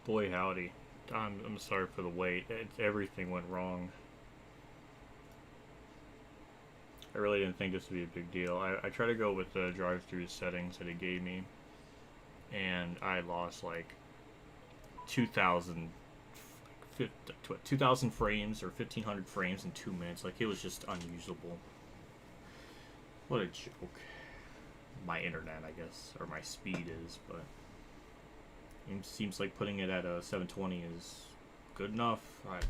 Boy howdy. I'm sorry for the wait. Everything went wrong. I really didn't think this would be a big deal. I tried to go with the drive-through settings that it gave me, and I lost like 2,000 2,000 frames or 1,500 frames in 2 minutes. Like, it was just unusable. What a joke. My internet, I guess, or my speed is, but it seems like putting it at a 720 is good enough. I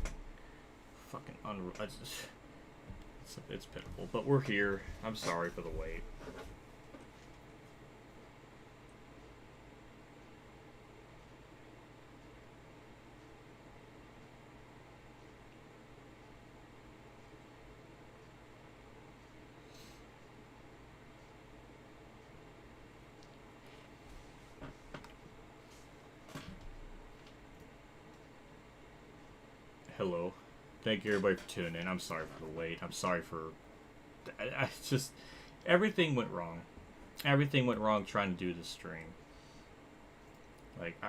fucking unreal. It's pitiful, but we're here. I'm sorry for the wait. Hello. Thank you everybody for tuning in. I'm sorry for the wait. I'm sorry for... I just... Everything went wrong. Everything went wrong trying to do this stream. Like,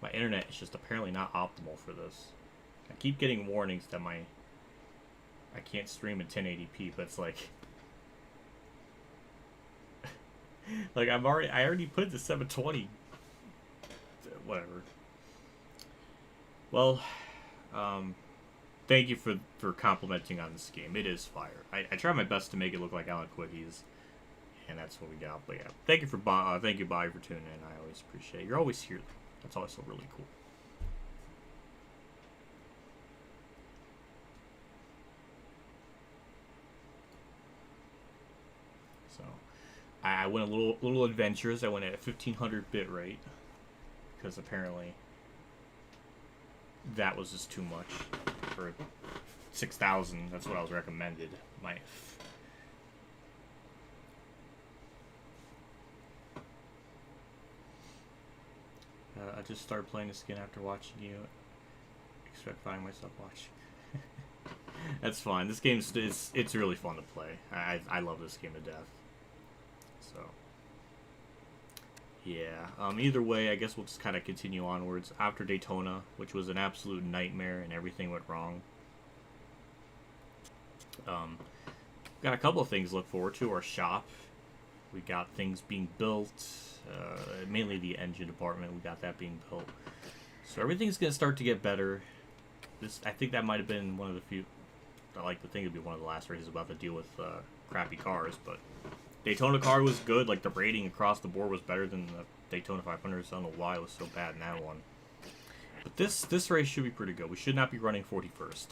my internet is just apparently not optimal for this. I keep getting warnings that I can't stream in 1080p, but it's like... like, I already put it to 720. Whatever. Well... thank you for complimenting on this game. It is fire. I try my best to make it look like Alan Quickies, and that's what we got. But yeah, thank you thank you, Bobby, for tuning in. I always appreciate it. You're always here. That's also really cool. So, I went a little adventurous. I went at a 1500 bit rate because apparently that was just too much for 6,000. That's what I was recommended. I just started playing this again after watching you. Expect finding myself watching. That's fine. This game's it's really fun to play. I love this game to death. So yeah. Either way, I guess we'll just kind of continue onwards after Daytona, which was an absolute nightmare and everything went wrong. Got a couple of things to look forward to. Our shop, we got things being built, mainly the engine department. We got that being built, so everything's gonna start to get better. I think that might have been one of the few. I like to think it'd be one of the last races about to deal with crappy cars, but Daytona car was good. Like, the rating across the board was better than the Daytona 500. So I don't know why it was so bad in that one. But this race should be pretty good. We should not be running 41st.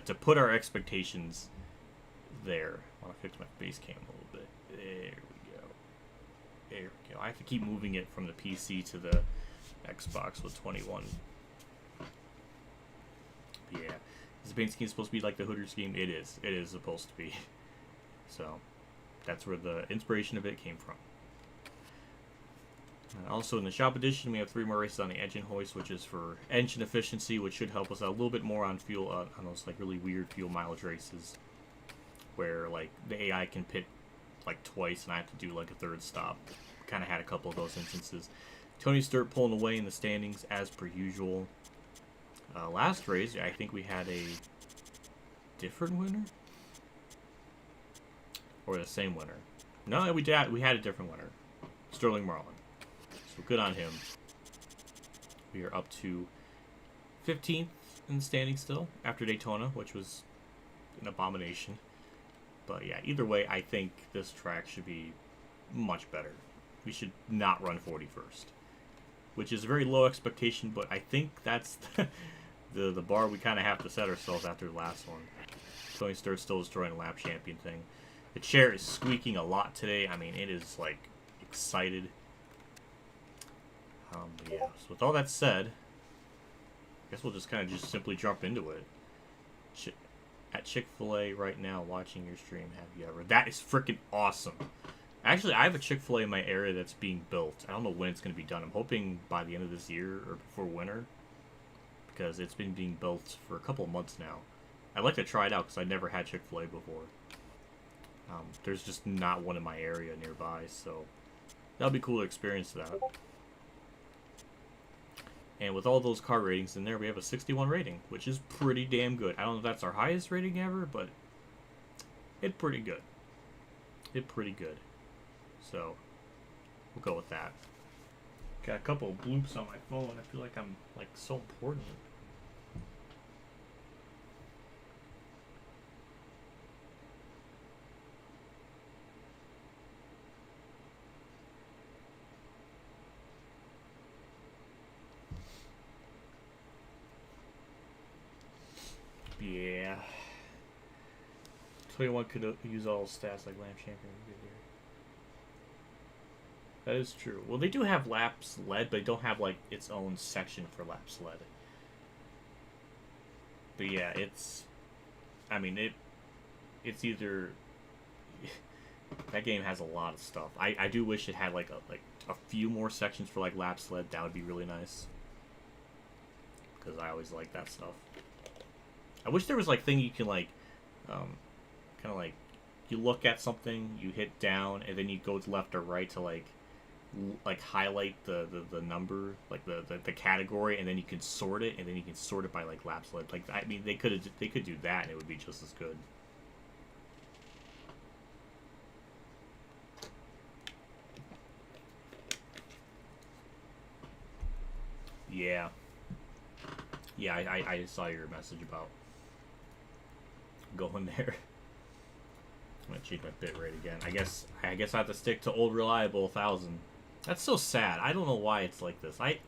To put our expectations there. I want to fix my base cam a little bit. There we go. There we go. I have to keep moving it from the PC to the Xbox with 21. But yeah. Is the paint scheme supposed to be like the Hooters scheme? It is. It is supposed to be. So that's where the inspiration of it came from. Also in the shop edition, we have 3 more races on the engine hoist, which is for engine efficiency, which should help us out a little bit more on fuel, on those like really weird fuel mileage races, where like the AI can pit like twice and I have to do like a 3rd stop. Kind of had a couple of those instances. Tony Stewart pulling away in the standings as per usual. Last race, I think we had a different winner, or the same winner. No, we did. We had a different winner, Sterling Marlin. So good on him. We are up to 15th in the standing still after Daytona, which was an abomination. But yeah, either way, I think this track should be much better. We should not run 41st, which is a very low expectation, but I think that's the bar we kind of have to set ourselves after the last one. Tony Stewart's still destroying the lap champion thing. The chair is squeaking a lot today. I mean, it is like excited. Yeah, so with all that said, I guess we'll just kind of just simply jump into it. At Chick-fil-A right now, watching your stream. Have you ever? That is freaking awesome. Actually, I have a Chick-fil-A in my area that's being built. I don't know when it's going to be done. I'm hoping by the end of this year or before winter, because it's been being built for a couple of months now. I'd like to try it out because I never had Chick-fil-A before. There's just not one in my area nearby, so that'll be cool to experience that. And with all those car ratings in there, we have a 61 rating, which is pretty damn good. I don't know if that's our highest rating ever, but it's pretty good. It's pretty good. So, we'll go with that. Got a couple of bloops on my phone. I feel like I'm, like, so important. Yeah. 21 could use all stats like Lamp Champion. That is true. Well, they do have laps led, but they don't have like its own section for laps led. But yeah, it's. I mean, it's either. That game has a lot of stuff. I do wish it had like a few more sections for like laps led. That would be really nice. Because I always like that stuff. I wish there was like thing you can like, kind of like, you look at something, you hit down, and then you go to left or right to like highlight the number, like the category, and then you can sort it, and then you can sort it by like laps led. Like, I mean, they could do that, and it would be just as good. Yeah. Yeah, I saw your message about going there. I'm gonna change my bit rate again. I guess I have to stick to old reliable 1000. That's so sad. I don't know why it's like this. I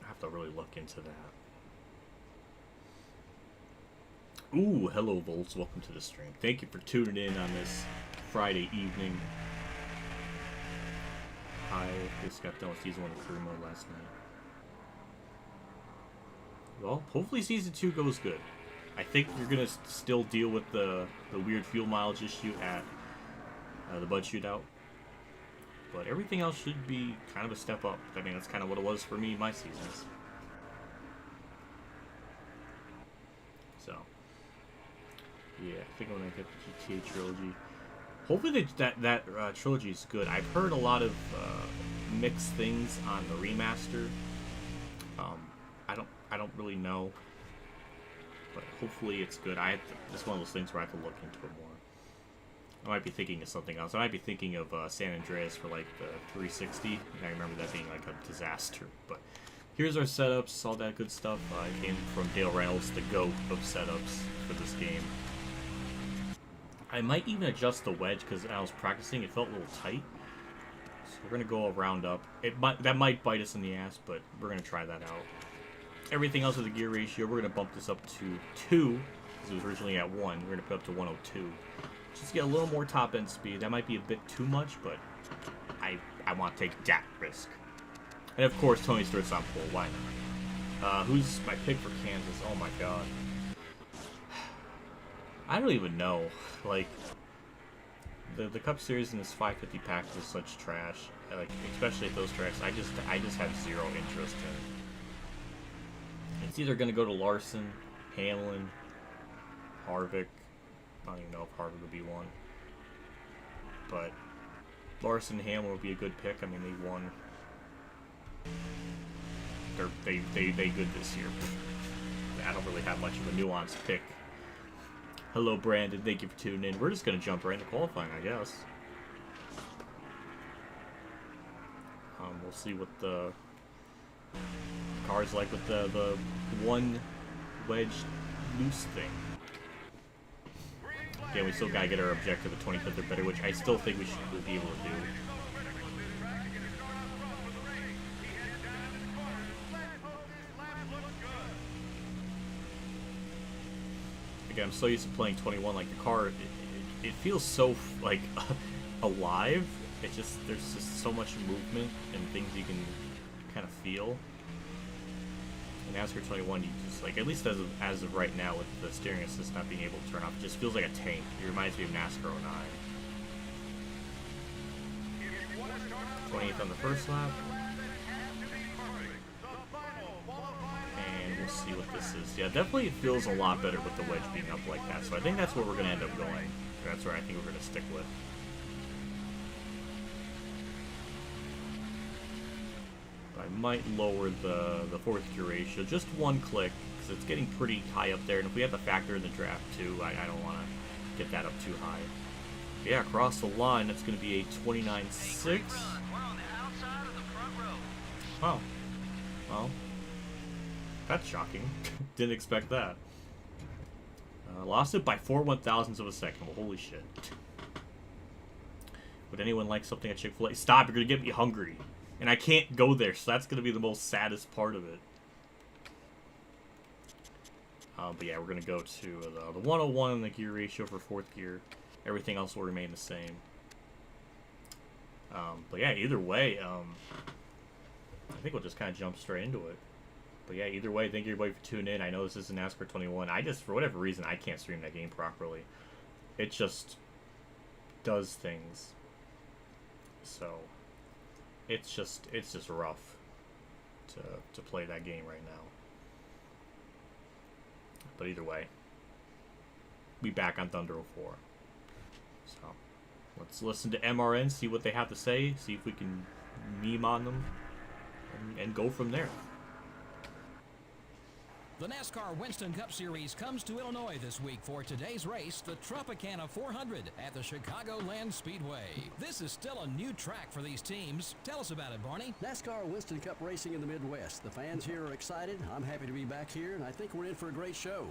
have to really look into that. Ooh, hello Volts. Welcome to the stream. Thank you for tuning in on this Friday evening. I just got done with season 1 of career mode last night. Well, hopefully season 2 goes good. I think you're gonna still deal with the weird fuel mileage issue at the Bud Shootout, but everything else should be kind of a step up. I mean, that's kind of what it was for me in my seasons. So, yeah, I think I'm gonna get the GTA trilogy. Hopefully that trilogy is good. I've heard a lot of mixed things on the remaster. I don't really know, but hopefully it's good. It's one of those things where I have to look into it more. I might be thinking of something else. I might be thinking of San Andreas for like the 360. I remember that being like a disaster. But here's our setups, all that good stuff. It came from Dale Reynolds, the GOAT of setups for this game. I might even adjust the wedge because I was practicing. It felt a little tight. So we're gonna go a round up. That might bite us in the ass, but we're gonna try that out. Everything else with the gear ratio, we're going to bump this up to 2, because it was originally at 1. We're going to put up to 102. Just to get a little more top-end speed. That might be a bit too much, but I want to take that risk. And of course, Tony Stewart's on pole. Why not? Who's my pick for Kansas? Oh my god. I don't even know. Like, the Cup Series in this 550 pack is such trash. Like, especially at those tracks, I just have zero interest in. It's either going to go to Larson, Hamlin, Harvick. I don't even know if Harvick would be one. But Larson and Hamlin would be a good pick. I mean, they won. They good this year. I don't really have much of a nuanced pick. Hello, Brandon. Thank you for tuning in. We're just going to jump right into qualifying, I guess. We'll see what the car's like with the one wedge loose thing. Yeah, we still gotta get our objective of 25th or better, which I still think we should be able to do. Again, I'm so used to playing 21. Like the car, it feels so like alive. It just there's just so much movement and things you can kind of feel. In NASCAR 21, you just like, at least as of right now, with the steering assist not being able to turn off, it just feels like a tank. It reminds me of NASCAR 09. 20th on the first lap. And we'll see what this is. Yeah, definitely it feels a lot better with the wedge being up like that. So I think that's where we're going to end up going. That's where I think we're going to stick with. might lower the fourth gear ratio just one click, because it's getting pretty high up there, and if we have to factor in the draft too, I don't want to get that up too high. But yeah, across the line, that's going to be a 29.6. Wow. Well, that's shocking. Didn't expect that. Lost it by 4/1000ths of a second. Well, holy shit. Would anyone like something at Chick-fil-A? Stop, you're going to get me hungry. And I can't go there, so that's going to be the most saddest part of it. But yeah, we're going to go to the 101 in the gear ratio for fourth gear. Everything else will remain the same. But yeah, either way, I think we'll just kind of jump straight into it. But yeah, either way, thank you everybody for tuning in. I know this is NASCAR 21. I just, for whatever reason, I can't stream that game properly. It just does things. So it's just rough to play that game right now. But either way, be back on Thunder 04. So let's listen to MRN, see what they have to say, see if we can meme on them, and go from there. The NASCAR Winston Cup Series comes to Illinois this week for today's race, the Tropicana 400 at the Chicagoland Speedway. This is still a new track for these teams. Tell us about it, Barney. NASCAR Winston Cup racing in the Midwest. The fans here are excited. I'm happy to be back here, and I think we're in for a great show.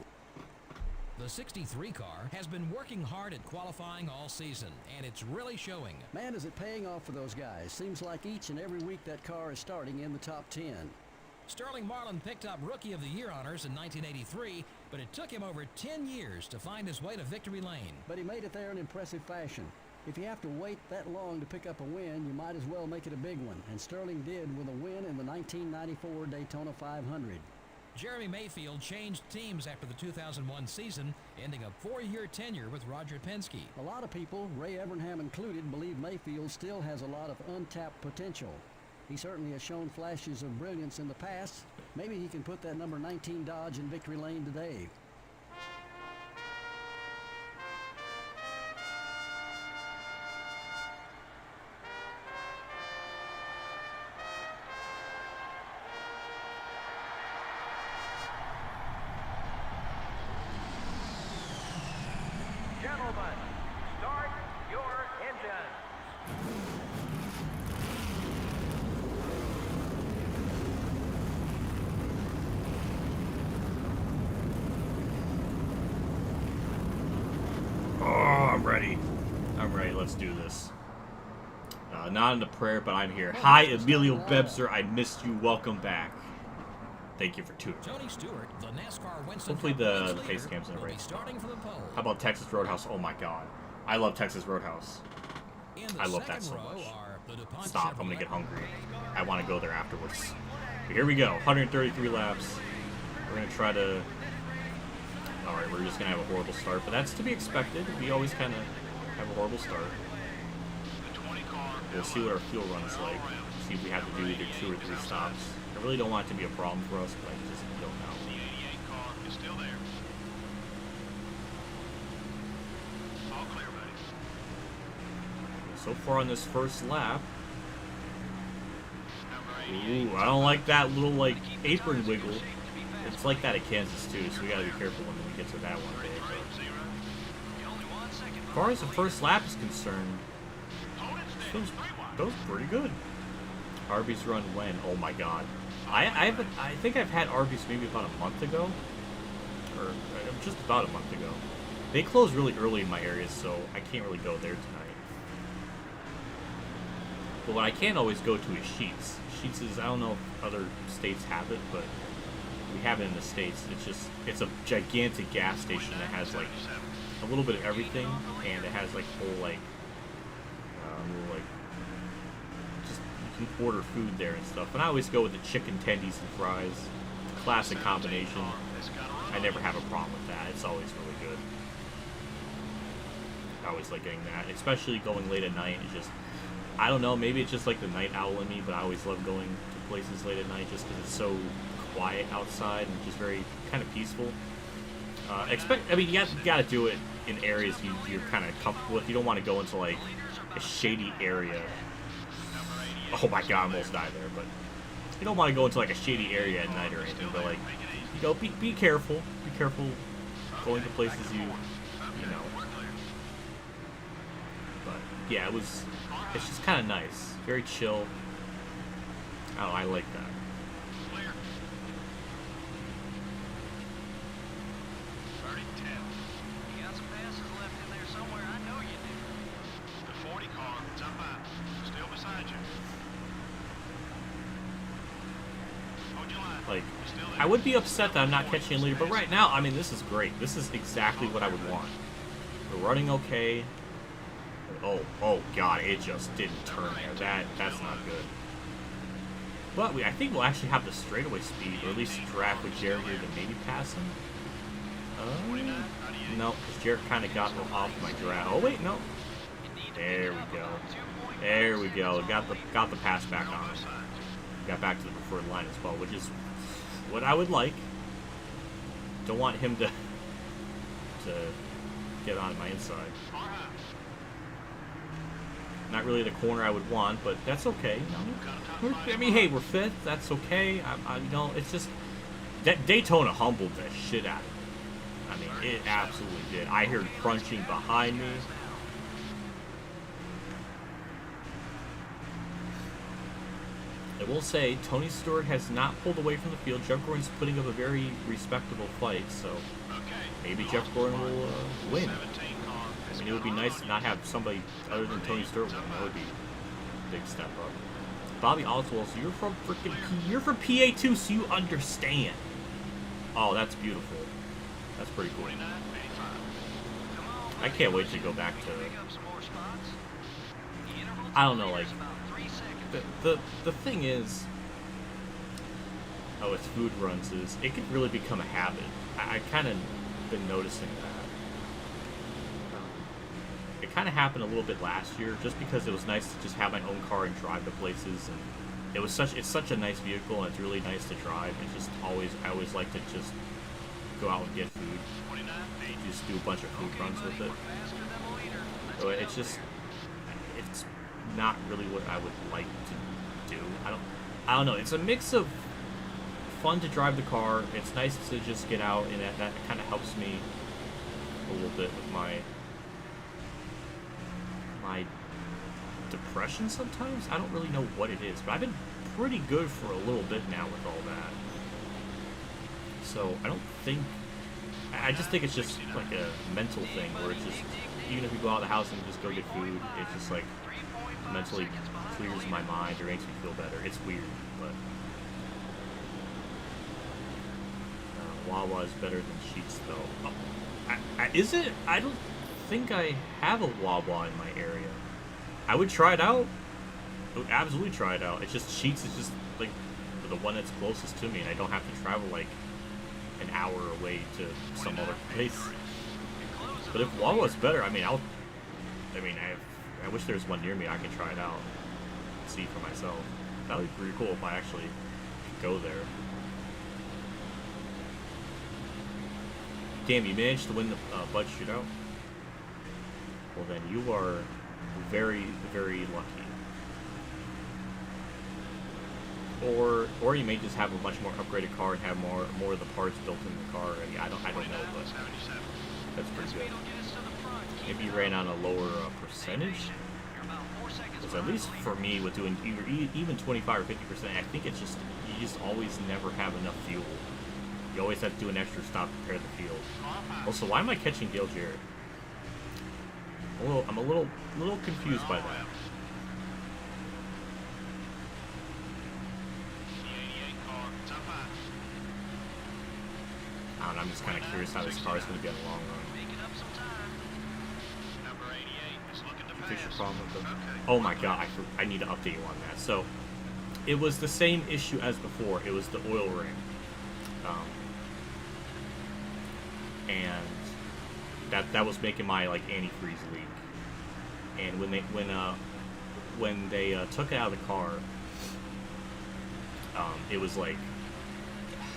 The 63 car has been working hard at qualifying all season, and it's really showing. Man, is it paying off for those guys. Seems like each and every week that car is starting in the top 10. Sterling Marlin picked up Rookie of the Year honors in 1983, but it took him over 10 years to find his way to victory lane. But he made it there in impressive fashion. If you have to wait that long to pick up a win, you might as well make it a big one, and Sterling did with a win in the 1994 Daytona 500. Jeremy Mayfield changed teams after the 2001 season, ending a 4-year tenure with Roger Penske. A lot of people, Ray Evernham included, believe Mayfield still has a lot of untapped potential. He certainly has shown flashes of brilliance in the past. Maybe he can put that number 19 Dodge in victory lane today. Gentlemen, start your engine. I'm ready. I'm ready. Let's do this. Not in the prayer, but I'm here. Hi, Emiliobebzer. I missed you. Welcome back. Thank you for tuning in. Tony Stewart, the NASCAR Winston Hopefully Cup the points face leader, cam's in the will be race. starting for the pole. How about Texas Roadhouse? Oh my god. I love Texas Roadhouse. In the I love that second so row much. are the DuPont Stop. I'm going to Chevrolet. get hungry. I want to go there afterwards. But here we go. 133 laps. We're going to try to... Alright, we're just going to have a horrible start. But that's to be expected. We always kind of have a horrible start. We'll see what our fuel run is like. See if we have to do either 2 or 3 stops. I really don't want it to be a problem for us, but I just don't know. The 88 car is still there. All clear, buddy. So far on this first lap, Number 88. ooh, I don't like that little like apron wiggle. It's like that at Kansas too, so we gotta be careful when we get to that one day. But as far as the first lap is concerned, those pretty good. Arby's run when? Oh my god. I think I've had Arby's maybe about a month ago. Or just about a month ago. They close really early in my area, so I can't really go there tonight. But what I can always go to is Sheetz. Sheetz is, I don't know if other states have it, but we have it in the States. It's a gigantic gas station that has like a little bit of everything, and it has like whole like just you can order food there and stuff. And I always go with the chicken tendies and fries, classic combination. I never have a problem with that. It's always really good. I always like getting that, especially going late at night. It's just, I don't know, maybe it's just like the night owl in me, but I always love going to places late at night just because it's so quiet outside and just very kind of peaceful. I mean, you gotta do it in areas you're kind of comfortable with. You don't want to go into like a shady area. Oh my god, I almost died there, but you don't want to go into like a shady area at night or anything, but like, you know, be careful. Be careful going to places you know. But yeah, it's just kind of nice, very chill. Oh, I like that. Clear. 30-10. You got some passes left in there somewhere. I know you do. The 40 car, top out. Still beside you. Hold your line. Like, You're still there. I would be upset that I'm not catching a leader, but right now, I mean, this is great. This is exactly what I would want. We're running okay. Oh God, it just didn't turn there. That's not good. But I think we'll actually have the straightaway speed, or at least draft with Jared here to maybe pass him. No, because Jared kind of got off my draft. Oh wait, no. There we go. There we go. Got the pass back on. Got back to the preferred line as well, which is what I would like. Don't want him to get on my inside. Not really the corner I would want, but that's okay. You know? I mean, hey, we're fifth. That's okay. You know, it's just that Daytona humbled the shit out of me. I mean, it absolutely did. I heard crunching behind me. I will say, Tony Stewart has not pulled away from the field. Jeff Gordon's putting up a very respectable fight, so maybe Jeff Gordon will win. I mean, it would be nice to not have somebody other than Tony Stewart win. That would be a big step up. Bobby Oswald, so you're from PA too, so you understand. Oh, that's beautiful. That's pretty cool. I can't wait to go back to. I don't know, like the thing is, with food runs is it can really become a habit. I kind of been noticing that. It kind of happened a little bit last year, just because it was nice to just have my own car and drive to places, and it's such a nice vehicle, and it's really nice to drive. It's just I always like to just go out and get food, just do a bunch of food runs with it. So it's not really what I would like to do. I don't know. It's a mix of fun to drive the car. It's nice to just get out, and that kind of helps me a little bit with my depression sometimes. I don't really know what it is, but I've been pretty good for a little bit now with all that. So I just think it's just like a mental thing where it's just, even if you go out of the house and just go get food, it's just like mentally clears my mind or makes me feel better. It's weird, but Wawa is better than Sheetz though. Oh, is it? I don't think I have a Wawa in my area. I would try it out. I would absolutely try it out. It's just Sheetz is just like the one that's closest to me, and I don't have to travel like an hour away to some other place. But if Wawa's better, I wish there was one near me. I can try it out, see for myself. That would be pretty cool if I actually could go there. Damn, you managed to win the Bud Shootout? Well then, you are very, very lucky. Or you may just have a much more upgraded car and have more of the parts built in the car. I mean, I don't know, but that's pretty good. Maybe you ran on a lower percentage. Because at least for me, with doing even 25 or 50%, I think it's just you just always never have enough fuel. You always have to do an extra stop to prepare the field. Also, why am I catching Dale Jarrett? I'm a little confused by that. I don't know, I'm just kind of curious how this car is going to be in the long run. Fix your problem with them. Oh my god, I need to update you on that. So, it was the same issue as before. It was the oil ring. And that was making my like antifreeze leak. And when they took it out of the car, it was like,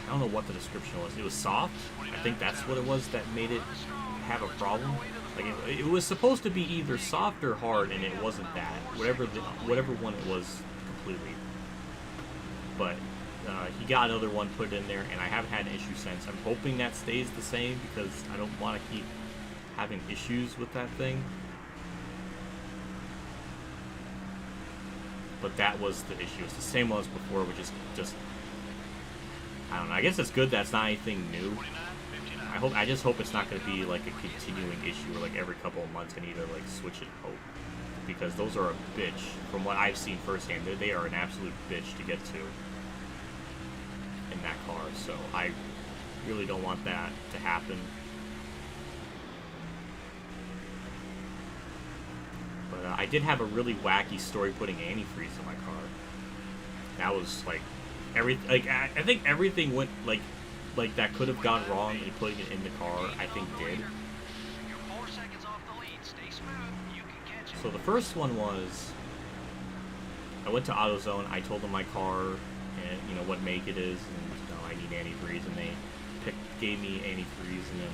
I don't know what the description was. It was soft. I think that's what it was that made it have a problem. Like it was supposed to be either soft or hard, and it wasn't that. Whatever one it was completely. But he got another one put in there, and I haven't had an issue since. I'm hoping that stays the same because I don't want to keep having issues with that thing. But that was the issue. It's the same one as before, which is just I don't know. I guess it's good that's not anything new. I just hope it's not going to be like a continuing issue where like every couple of months I need to like switch it out, because those are a bitch from what I've seen firsthand. They are an absolute bitch to get to in that car. So I really don't want that to happen. But I did have a really wacky story putting antifreeze in my car. That was like I think everything went like that could have gone wrong in putting it in the car. I think did. So the first one was I went to AutoZone. I told them my car and you know what make it is, and I need antifreeze, and they gave me antifreeze, and then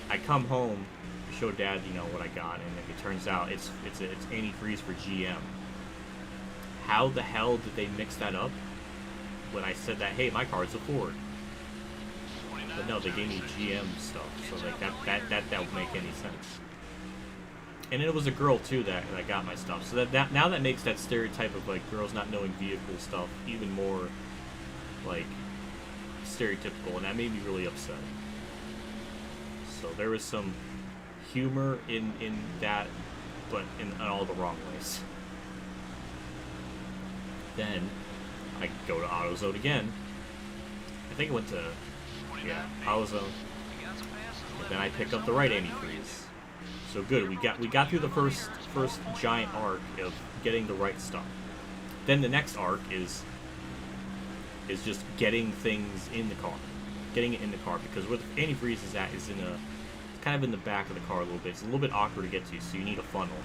I come home, show Dad what I got, and it turns out it's antifreeze for GM. How the hell did they mix that up when I said that, hey, my car's a Ford? But no, they gave me GM stuff, so like that would make any sense. And it was a girl too that got my stuff, so that now that makes that stereotype of like girls not knowing vehicle stuff even more like stereotypical, and that made me really upset. So there was some humor in that, but in all the wrong ways. Then I go to AutoZone again. I think I went to AutoZone. But then I pick up the right antifreeze. So good, we got through the first giant arc of getting the right stuff. Then the next arc is just getting things in the car. Getting it in the car, because where the antifreeze is at is it's kind of in the back of the car a little bit. It's a little bit awkward to get to, so you need a funnel.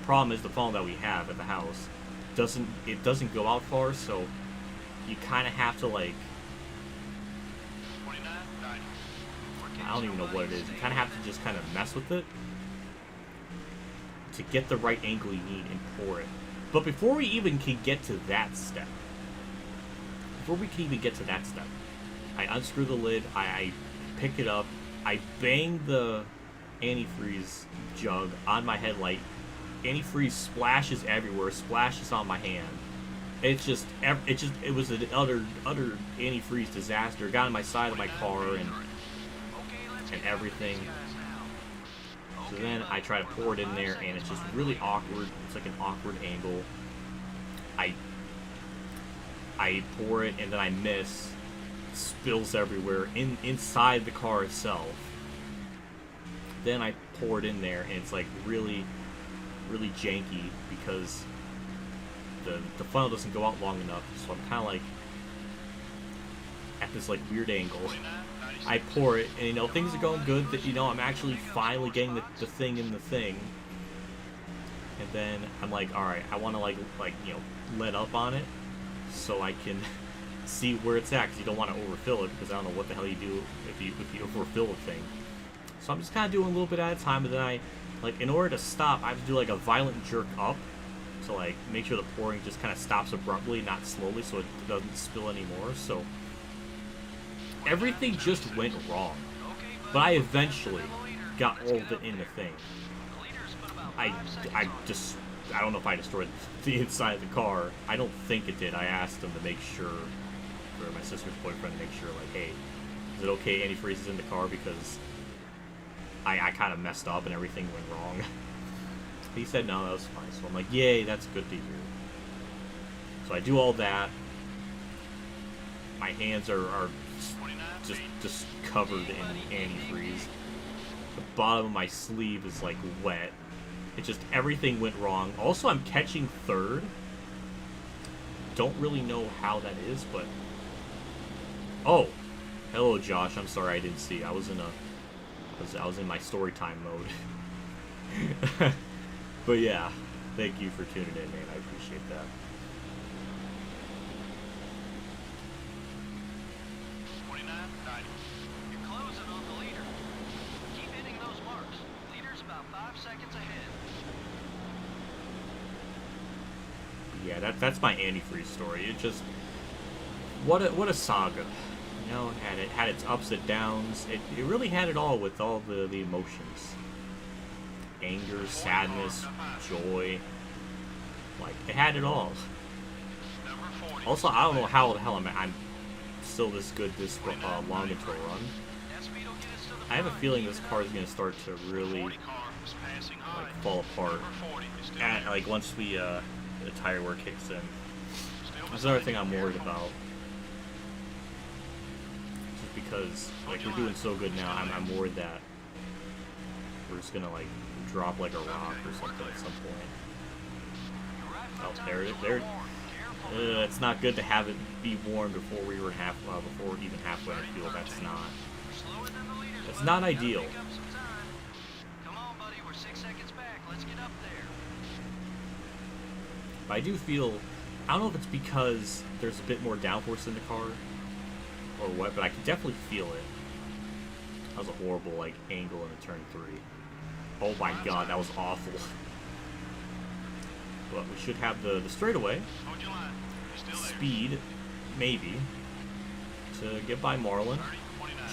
The problem is the funnel that we have at the house doesn't go out far, so you kind of have to like, I don't even know what it is. You kind of have to just kind of mess with it to get the right angle you need and pour it. But before we even can get to that step, I unscrew the lid, I pick it up, I bang the antifreeze jug on my headlight. Antifreeze splashes everywhere, splashes on my hand. It was an utter antifreeze disaster. It got on my side of my car and everything. So then I try to pour it in there, and it's just really awkward. It's like an awkward angle. I pour it, and then I miss. It spills everywhere inside the car itself. Then I pour it in there, and it's like really, really janky because the funnel doesn't go out long enough. So I'm kind of like at this like weird angle. I pour it, and things are going good. That I'm actually finally getting the thing in the thing. And then I'm like, all right, I want to like let up on it so I can see where it's at, because you don't want to overfill it, because I don't know what the hell you do if you overfill a thing. So I'm just kind of doing a little bit at a time, and then I in order to stop, I have to do like a violent jerk up to like make sure the pouring just kind of stops abruptly, not slowly, so it doesn't spill anymore. So everything just went wrong, but I eventually got all of it in the thing. I don't know if I destroyed the inside of the car. I don't think it did. I asked them to make sure, or my sister's boyfriend, to make sure, like, hey, is it okay antifreeze is in the car, because I kind of messed up and everything went wrong. He said no, that was fine. So I'm like, yay, that's good to hear. So I do all that. My hands are just covered in antifreeze. The bottom of my sleeve is like wet. It just, everything went wrong. Also, I'm catching third. Don't really know how that is, but oh, hello Josh. I'm sorry I didn't see. I was in my story time mode. But yeah, thank you for tuning in, man. I appreciate that. You're closing on the leader. Keep hitting those marks. Leader's about 5 seconds ahead. Yeah, that's my antifreeze story. It just, what a saga. You know, it had its ups and downs. It really had it all with all the emotions. Anger, sadness, joy. Like, it had it all. Also, I don't know how the hell I'm still this good this long into a run. I have a feeling this car is going to start to really like fall apart. Like once we the tire wear kicks in. That's another thing I'm worried about. Just because like we're doing so good now, I'm worried that we're just gonna like drop like a rock or something at some point. Oh, there. It's not good to have it be worn before we were before even halfway in the field. That's not ideal. Come on, buddy, we're 6 seconds back. Let's get up there. But I do feel, I don't know if it's because there's a bit more downforce in the car or what, but I can definitely feel it. That was a horrible like angle in a turn 3. Oh my god, that was awful. But we should have the straightaway speed, maybe, to get by Marlin,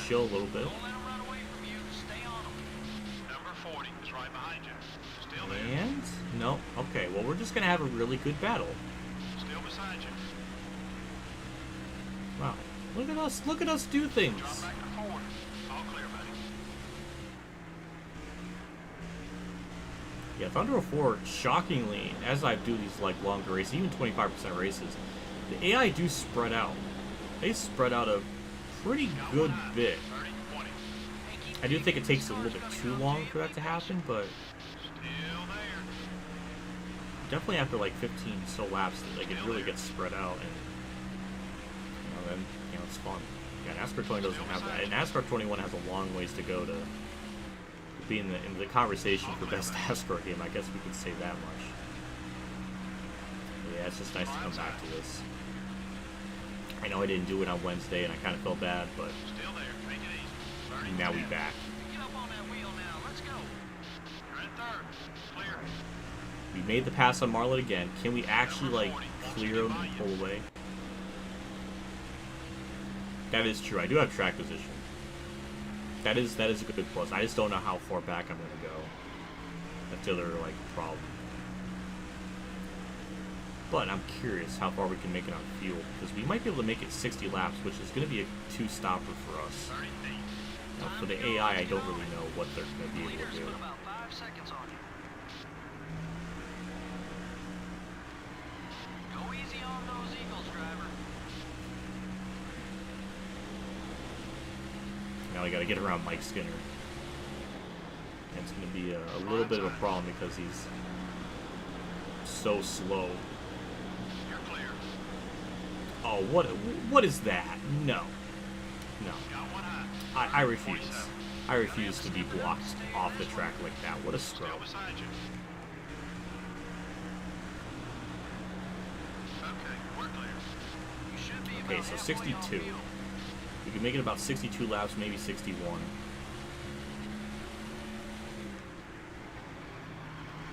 chill a little bit. And no, okay. Well, we're just gonna have a really good battle. Wow, look at us! Look at us do things. Yeah, Thunder 04, shockingly, as I do these like longer races, even 25% races, the AI do spread out. They spread out a pretty good bit. I do think it takes a little bit too long for that to happen, but definitely after like 15 so laps, like it really gets spread out, and then it's fun. Yeah, NASCAR 20 doesn't have that. And NASCAR 21 has a long ways to go to be in the conversation for best NASCAR game. I guess we could say that much. But yeah, it's just nice to come back to this. I know I didn't do it on Wednesday, and I kind of felt bad, but now we back. Get up on that wheel now. Let's go. You're in third. Clear. We made the pass on Marlin again. Can we actually like clear him and pull away? That is true. I do have track position. That is a good plus. I just don't know how far back I'm gonna go. That's the other like problem. But I'm curious how far we can make it on fuel, because we might be able to make it 60 laps, which is going to be a 2-stopper for us. Now, for the AI, I don't really know what they're going to be able to do. About 5 seconds on you. Go easy on those Eagles, driver. Now I got to get around Mike Skinner. And it's going to be a little bit of a problem because he's so slow. Oh, what is that? No. No. I refuse. I refuse to be blocked off the track like that. What a scrub. Okay, so 62. We can make it about 62 laps, maybe 61.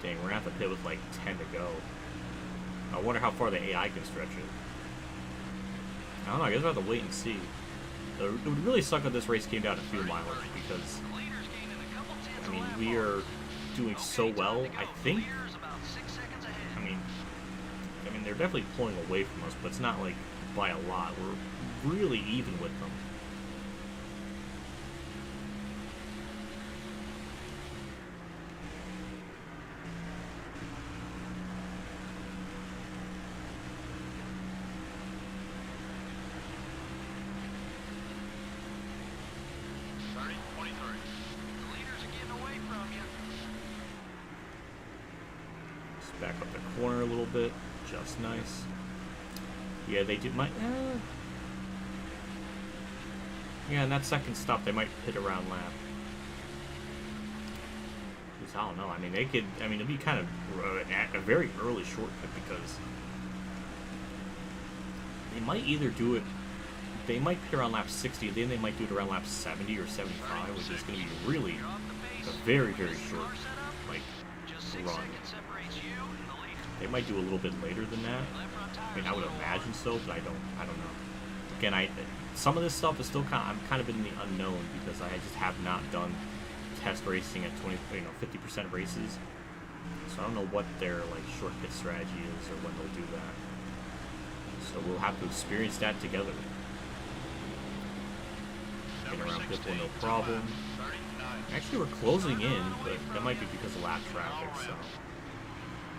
Dang, we're gonna have to pit with like 10 to go. I wonder how far the AI can stretch it. I don't know, I guess we'll have to wait and see. It would really suck if this race came down to fuel mileage, because, I mean, we are doing so well, I think. I mean, they're definitely pulling away from us, but it's not like by a lot. We're really even with them. Back up the corner a little bit, just nice. Yeah, they did. Yeah, in that second stop, they might hit around lap. Jeez, I don't know. I mean, they could. I mean, it'd be kind of a very early shortcut, because they might either do it. They might hit around lap 60, then they might do it around lap 70 or 75, which is going to be really a very, very short, like, run. They might do a little bit later than that. I mean, I would imagine so, but I don't know. again, some of this stuff is still I'm kind of in the unknown because I just have not done test racing at 50% races. So I don't know what their like shortcut strategy is or when they'll do that. So we'll have to experience that together. Getting around pit wall, no problem. Actually, we're closing in, but that might be because of lap traffic, so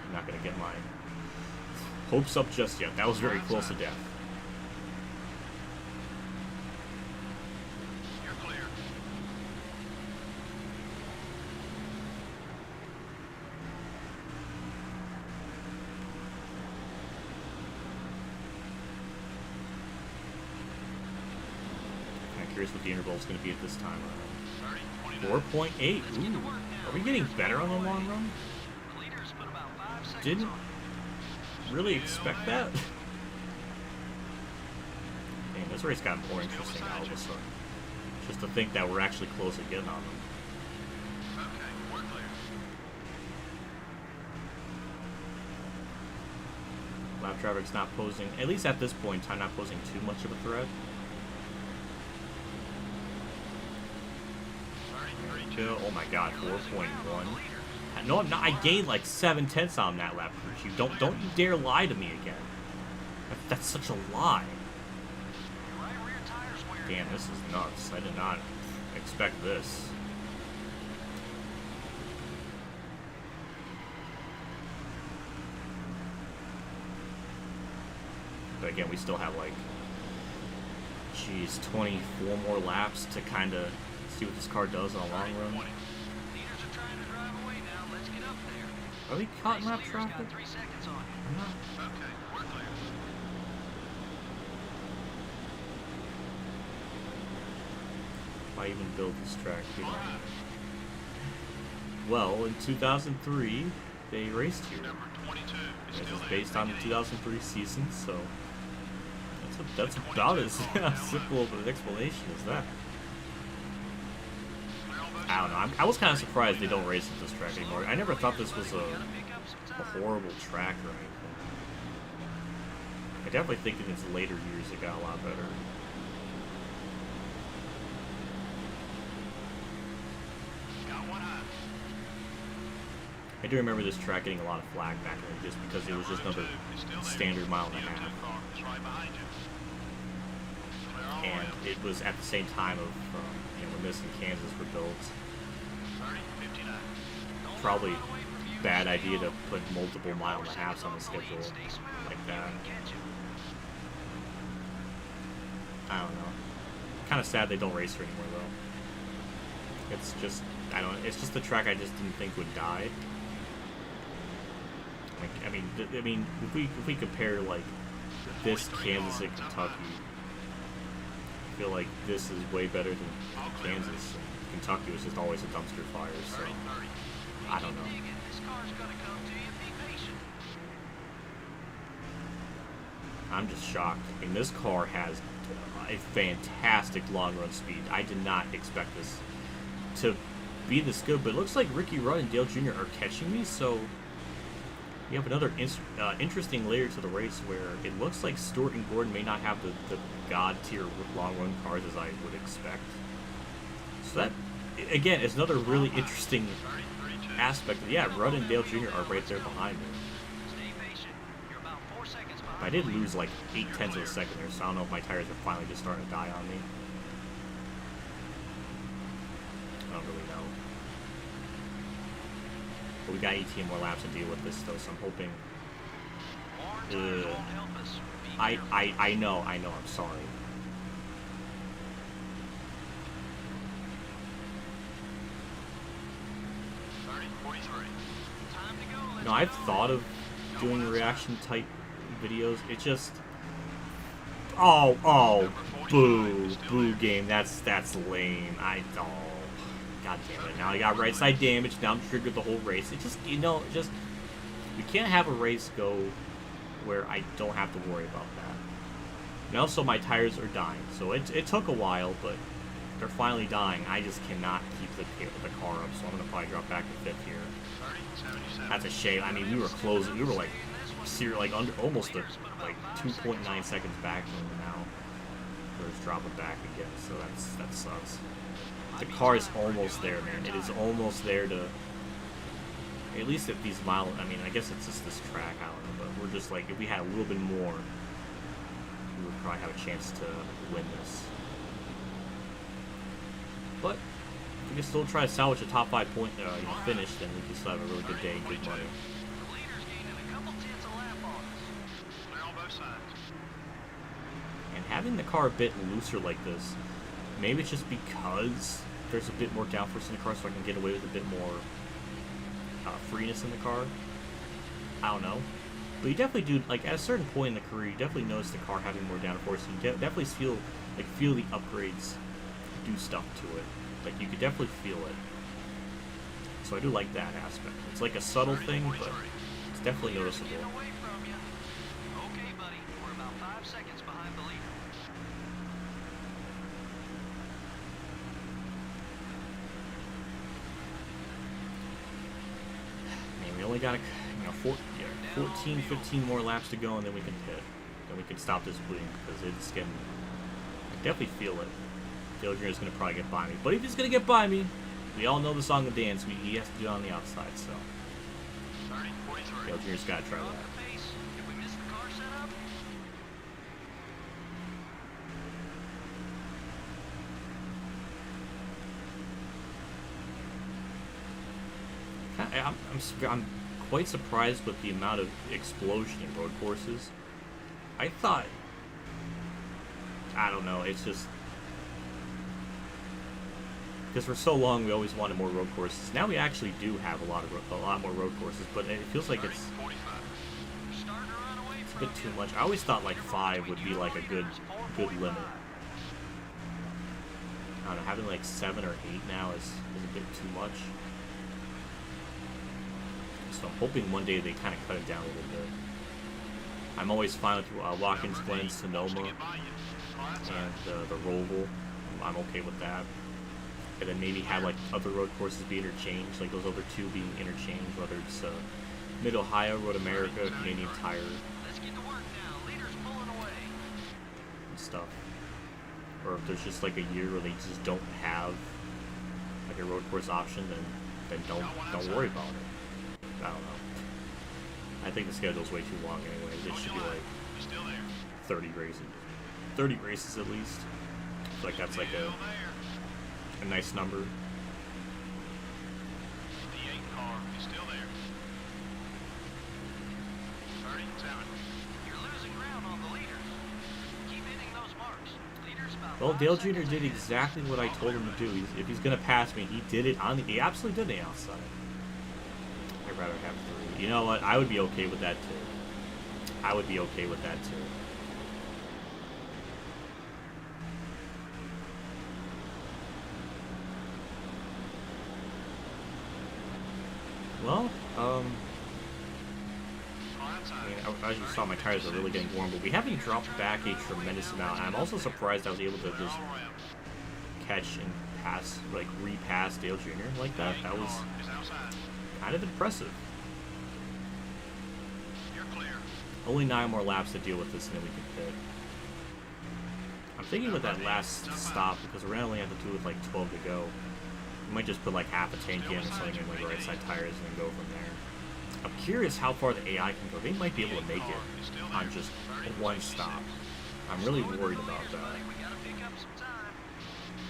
I'm not going to get my hopes up just yet. That was very close to death. You're clear. I'm curious what the interval is going to be at this time around. 30, 4.8. Ooh. Are we getting better on the long run? The leaders put about 5 seconds Didn't on it. really expect that. Dang, this race got more interesting all of a sudden. Just to think that we're actually close to getting on them. Okay, we're clear. Lap traffic's not posing, at least at this point in time, not posing too much of a threat. 30, 32. Oh my god, 4.1. No, I'm not. I gained like 7/10 on that lap, Richie. Don't you dare lie to me again. That's such a lie. Your right rear tire's wearing. Damn, this is nuts. I did not expect this. But again, we still have like, geez, 24 more laps to kind of see what this car does in a long run. Leaders are trying to drive away now. Let's get up there. Are we caught in Race lap leaders traffic? got 3 seconds on you. I'm not. Okay, we're clear. Why even build this track? You know? Well, in 2003, they raced here. Number 22 is This still is there. based on the Take it easy. 2003 season, so that's about as simple of an explanation as that. Clear on both I don't know. sides. I was kind of surprised they don't race at this track anymore. I never thought this was Gotta a pick up some time. horrible track or anything. I definitely think in its later years it got a lot better. Got one eye. I do remember this track getting a lot of flack back then just because it was just another standard mile and a half. Car is right behind you. Clear all the And way. it was at the same time of when this and Kansas were built. 30, 59. Don't Probably run away from you. bad Stay idea to low. put multiple mile and a 4 halfs seconds on the off the lead. schedule Stay smooth. like You that. can catch him. I don't know. Kind of sad they don't race here anymore though. It's just it's just the track I just didn't think would die. Like I mean if we compare like this Kansas and Kentucky, I feel like this is way better than Kansas. And Kentucky was just always a dumpster fire. So 30, 30. I don't know. Dig it. This car's gonna come to you. Be patient. I'm just shocked. I mean, this car has a fantastic long run speed. I did not expect this to be this good, but it looks like Ricky Rudd and Dale Jr. are catching me, so we have another interesting layer to the race where it looks like Stewart and Gordon may not have the god tier long run cars as I would expect. So that, again, is another really interesting 30, 32. aspect. Yeah, Rudd and Dale Jr. are right there behind me. Stay patient. You're about 4 seconds behind. I did lose like 0.8 of a second there, so I don't know if my tires are finally just starting to die on me. I don't really know. But we got 18 more laps to deal with this though, so I'm hoping. More tires won't help us. Be careful. I know, I'm sorry. Thirty, 43. Time to go. Let's No, I've go. thought of doing reaction type videos. It just. Oh, boo game. That's lame. God damn it. Now I got right side damage. Now I'm triggered the whole race. It just, we can't have a race go where I don't have to worry about that. And also my tires are dying. So it took a while, but they're finally dying. I just cannot keep the car up. So I'm going to probably drop back to 5th here. 30, 77. That's a shame. I mean, we were closing. We were like, almost like 2.9 seconds back from now. Let's drop it back again, so that sucks. The car is almost there, man. It is almost there to... At least at these mile... I mean, I guess it's just this track, I don't know, but we're just like, if we had a little bit more, we would probably have a chance to win this. But we can still try to salvage a top 5 point finish, then we can still have a really good day and good money. The leader's gaining a couple tenths a lap on us. Clear on both sides. And having the car a bit looser like this, maybe it's just because there's a bit more downforce in the car, so I can get away with a bit more freeness in the car. I don't know. But you definitely do, like, at a certain point in the career, you definitely notice the car having more downforce. You definitely feel the upgrades do stuff to it. Like, you could definitely feel it. So I do like that aspect. It's like a subtle thing, but it's definitely noticeable. Getting away from you. Okay, buddy. We're about 5 seconds behind the leader. I mean, we only got 14, 15 more laps to go, and then we can hit. Then we can stop this bleeding, because it's getting... I definitely feel it. Dale Jr. is going to probably get by me. But if he's going to get by me, we all know the song and dance. He has to do it on the outside, so... 30, 43. Dale Jr.'s got to try Off that. the pace. Did we miss the car setup? I'm quite surprised with the amount of explosion in road courses. I thought... I don't know, it's just... Because for so long we always wanted more road courses. Now we actually do have a lot more road courses, but it feels like 30, it's 45. Starting to run away a from bit you. too much. I always thought like 5 would be like a good limit. I don't know, having like 7 or 8 now is a bit too much. So I'm hoping one day they kind of cut it down a little bit. I'm always fine with Watkins Glen, Sonoma, and the Roval. I'm okay with that. And then maybe have like other road courses be interchanged, like those other 2 being interchanged, whether it's Mid-Ohio, Road America, Canadian Tire, Let's get to work now. Leader's pulling away. and stuff. Or if there's just like a year where they just don't have like a road course option, then don't worry about it. I don't know. I think the schedule's way too long anyways. It should be like You're still there. 30 races. 30 races at least. I feel like that's like Still there. a nice number. The 8 car is still there. 37. You're losing ground on the leaders. Keep hitting those marks. Leader's about Well, 5 Dale seconds Jr. did ahead. exactly what I told him to do. If he's gonna pass me, he did it on the. He absolutely did the outside. I'd rather have 3. You know what? I would be okay with that too. I would be okay with that too. Well, Car I outside. mean, as you saw, my tires are really getting warm, but we haven't dropped back a tremendous amount. And I'm also surprised I was able to just All around. catch and pass, like repass Dale Jr. like that. That was Car is outside. kind of impressive. You're clear. Only 9 more laps to deal with this, and then we can pit. I'm thinking with that last stop, because we're gonna only have to do with like 12 to go. We might just put like half a tank in or something in like right side tires and then go from there. I'm curious how far the AI can go. They might be able to make it on just 1 stop. I'm really worried about that. We gotta pick up some time.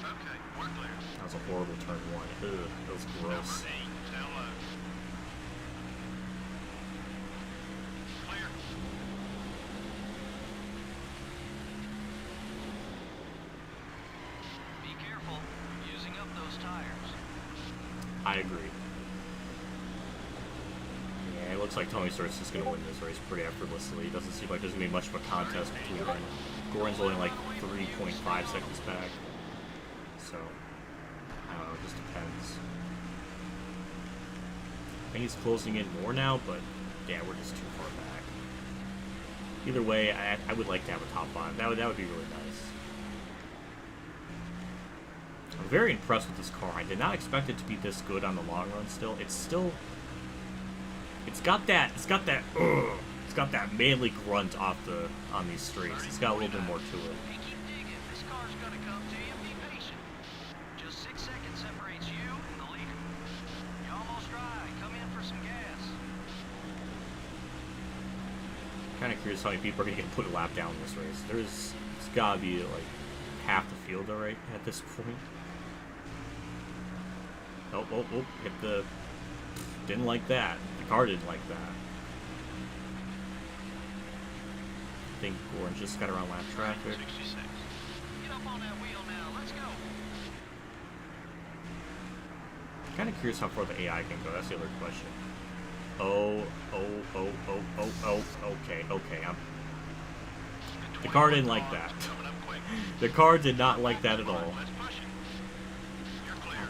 Okay, we're clear. That was a horrible turn 1. Ugh, that was gross. Number 8, down low. Clear. Be careful. Using up those tires. I agree. Yeah, it looks like Tony Stewart's just going to win this race pretty effortlessly. It doesn't seem like there's going to be much of a contest between them. Gordon's only like 3.5 seconds back. So, I don't know, it just depends. I think he's closing in more now, but yeah, we're just too far back. Either way, I would like to have a top 5. That would be really nice. I'm very impressed with this car. I did not expect it to be this good on the long run still. It's got that manly grunt on these streets. It's got a little bit more to it. Hey, keep digging. This kind of curious how many people are going to get put a lap down in this race. It's got to be like half the field already at this point. Oh, hit the... Didn't like that. The car didn't like that. I think Gordon just got around lap traffic. 66. Get up on that wheel now. Let's go. Kind of curious how far the AI can go. That's the other question. Okay. The car didn't like that. Coming up quick. The car did not like that at all. Let's push it. You're clear.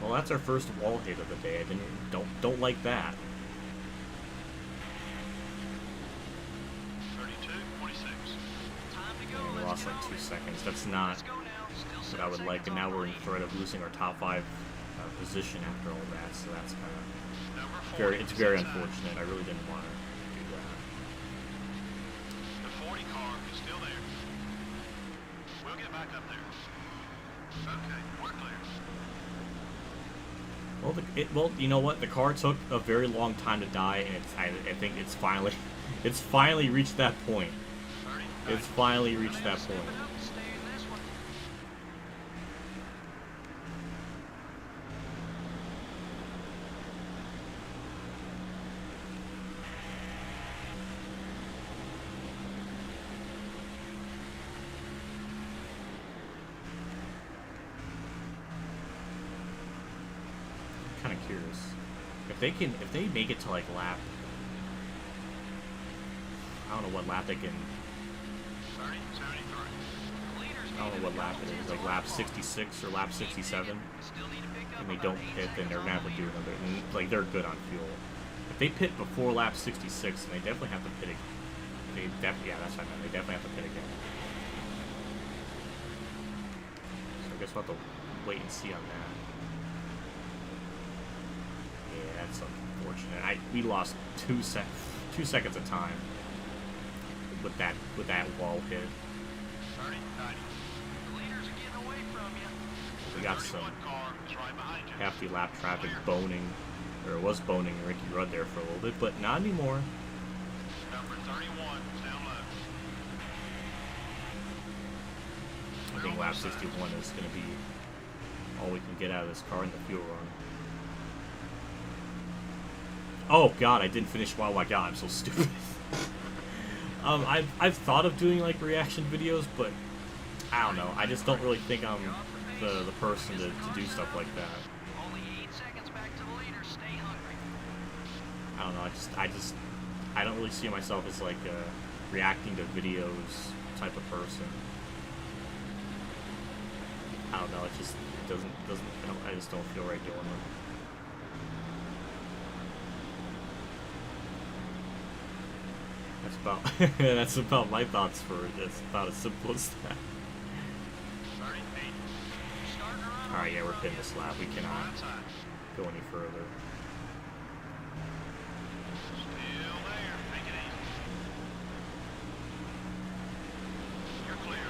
Well, that's our first wall hit of the day. I don't like that. 32-26. Time to go. And we lost like 2 seconds. That's not Let's go now. Still what I would 7 like, and seconds now on we're the in lead. threat of losing our top 5 position after all that. So that's kind of Number 40 it's is very inside. unfortunate. I really didn't want to do that. The 40 car is still there. We'll get back up there. Okay, we're clear. Well, you know what? The car took a very long time to die, and I think it's finally reached that point. 30. It's finally reached that Step it point. up and stay in this one. Kind of curious if they make it to like lap. I don't know what lap they can. 30, 73. Leaders I don't need know to what lap it is, like lap 66 or lap 67, Still need to pick up and they about don't 8 pit, then they're seconds gonna have on to the do leader. another. And, like they're good on fuel. If they pit before lap 66, then they definitely have to pit again. Yeah, that's what I meant. They definitely have to pit again. So I guess we'll have to wait and see on that. Yeah, that's unfortunate. We lost 2 seconds of time with that wall hit. 30, 90. The leaders are getting away from you. We got some 31 car is right behind you. half the lap traffic boning, or it was boning Ricky Rudd there for a little bit, but not anymore. Number 31 is down low. I think lap 61 is going to be all we can get out of this car in the fuel run. Oh god, I didn't finish. Oh my god, I'm so stupid. I've thought of doing like reaction videos, but I don't know. I just don't really think I'm the person to do stuff like that. Only 8 seconds back to the leaders. Stay hungry. I don't know. I don't really see myself as like a reacting to videos type of person. I don't know. It just doesn't. I just don't feel right doing it. That's about my thoughts for it. It's about as simple as that. 38. Starting to run. Alright, yeah, we're pitting this lap. We cannot Outside. go any further. Still there. Take it easy. You're clear.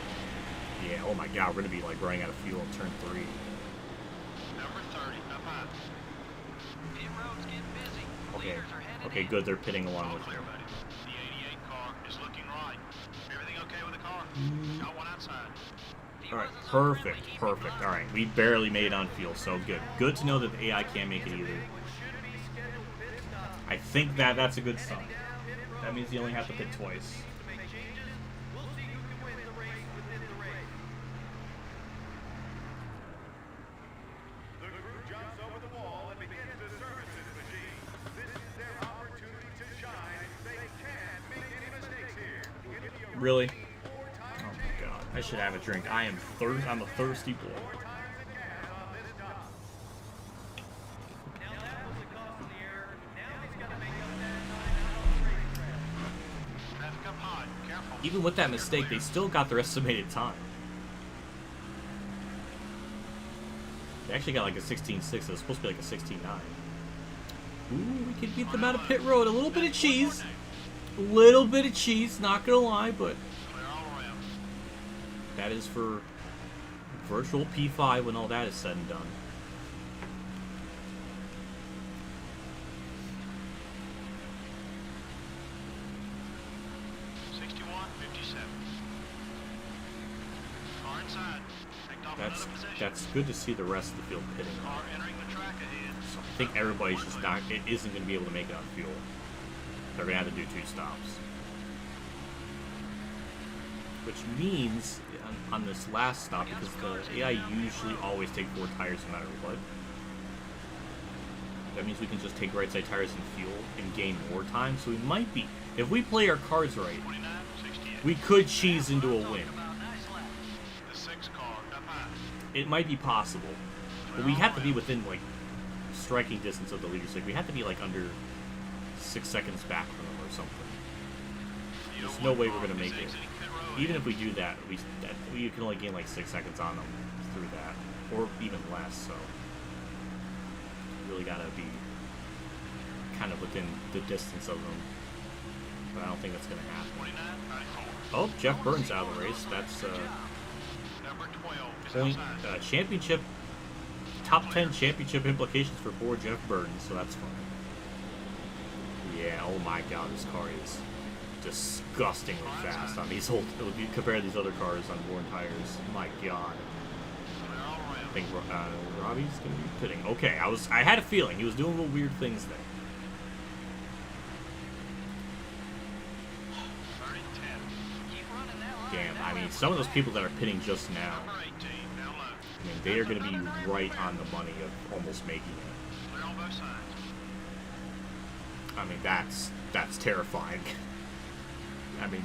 Yeah, oh my god, we're gonna be like running out of fuel in turn 3. Number 30 up high. Pit road's getting busy. Okay. Leaders are headed Okay, in. good, they're pitting along All with me. clear, buddy. The 88 car is looking right. Everything okay with the car? Got one outside. He Alright, wasn't so perfect, friendly. Keep him perfect. hungry. Alright, we barely made it on fuel, so good. Good to know that the AI can't make it either. I think that's a good sign. That means you only have to pit twice. The crew jumps over the wall and begins to service this machine. This is their opportunity to shine. They can't make any mistakes here. Really? Oh my god. I should have a drink. I'm a thirsty boy. Traffic up high. Careful. Even with that mistake, they still got their estimated time. They actually got like a 16.6. It was supposed to be like a 16.9. Ooh, we could beat them out of pit road. A little bit of cheese. A little bit of cheese, not gonna lie, but Clear all around. that is for virtual P5 when all that is said and done. That's good to see the rest of the field pitting. Car entering the track ahead. So I think everybody's just not. It isn't going to be able to make it on fuel. They're going to have to do 2 stops. Which means on this last stop, because the AI usually always take 4 tires no matter what. That means we can just take right side tires and fuel and gain more time. So we might be, if we play our cards right, 29, 68. we could cheese into a win. The 6 car up high. It might be possible, but we have to be within like striking distance of the leaders. Like we have to be like under 6 seconds back from them or something. There's no way we're gonna make it. Even if we do that, we can only gain like 6 seconds on them through that, or even less. So really gotta be kind of within the distance of them. But I don't think that's gonna happen. 29, 94. Oh, Jeff Burns out of the race. That's Number 12 is point outside. championship, top 10 championship implications for poor Jeff Burns. So that's fun. Yeah. Oh my God, this car is disgustingly fast on these old. Compared to these other cars on worn tires. My God. They're all around. I think Robbie's gonna be pitting. Okay, I had a feeling he was doing little weird things there. 30, 10. Damn, I mean, some of those people that are pitting just now, Number 18, now low. I mean, they are gonna be right on the money of almost making it. Clear on both sides. I mean, that's terrifying. I mean,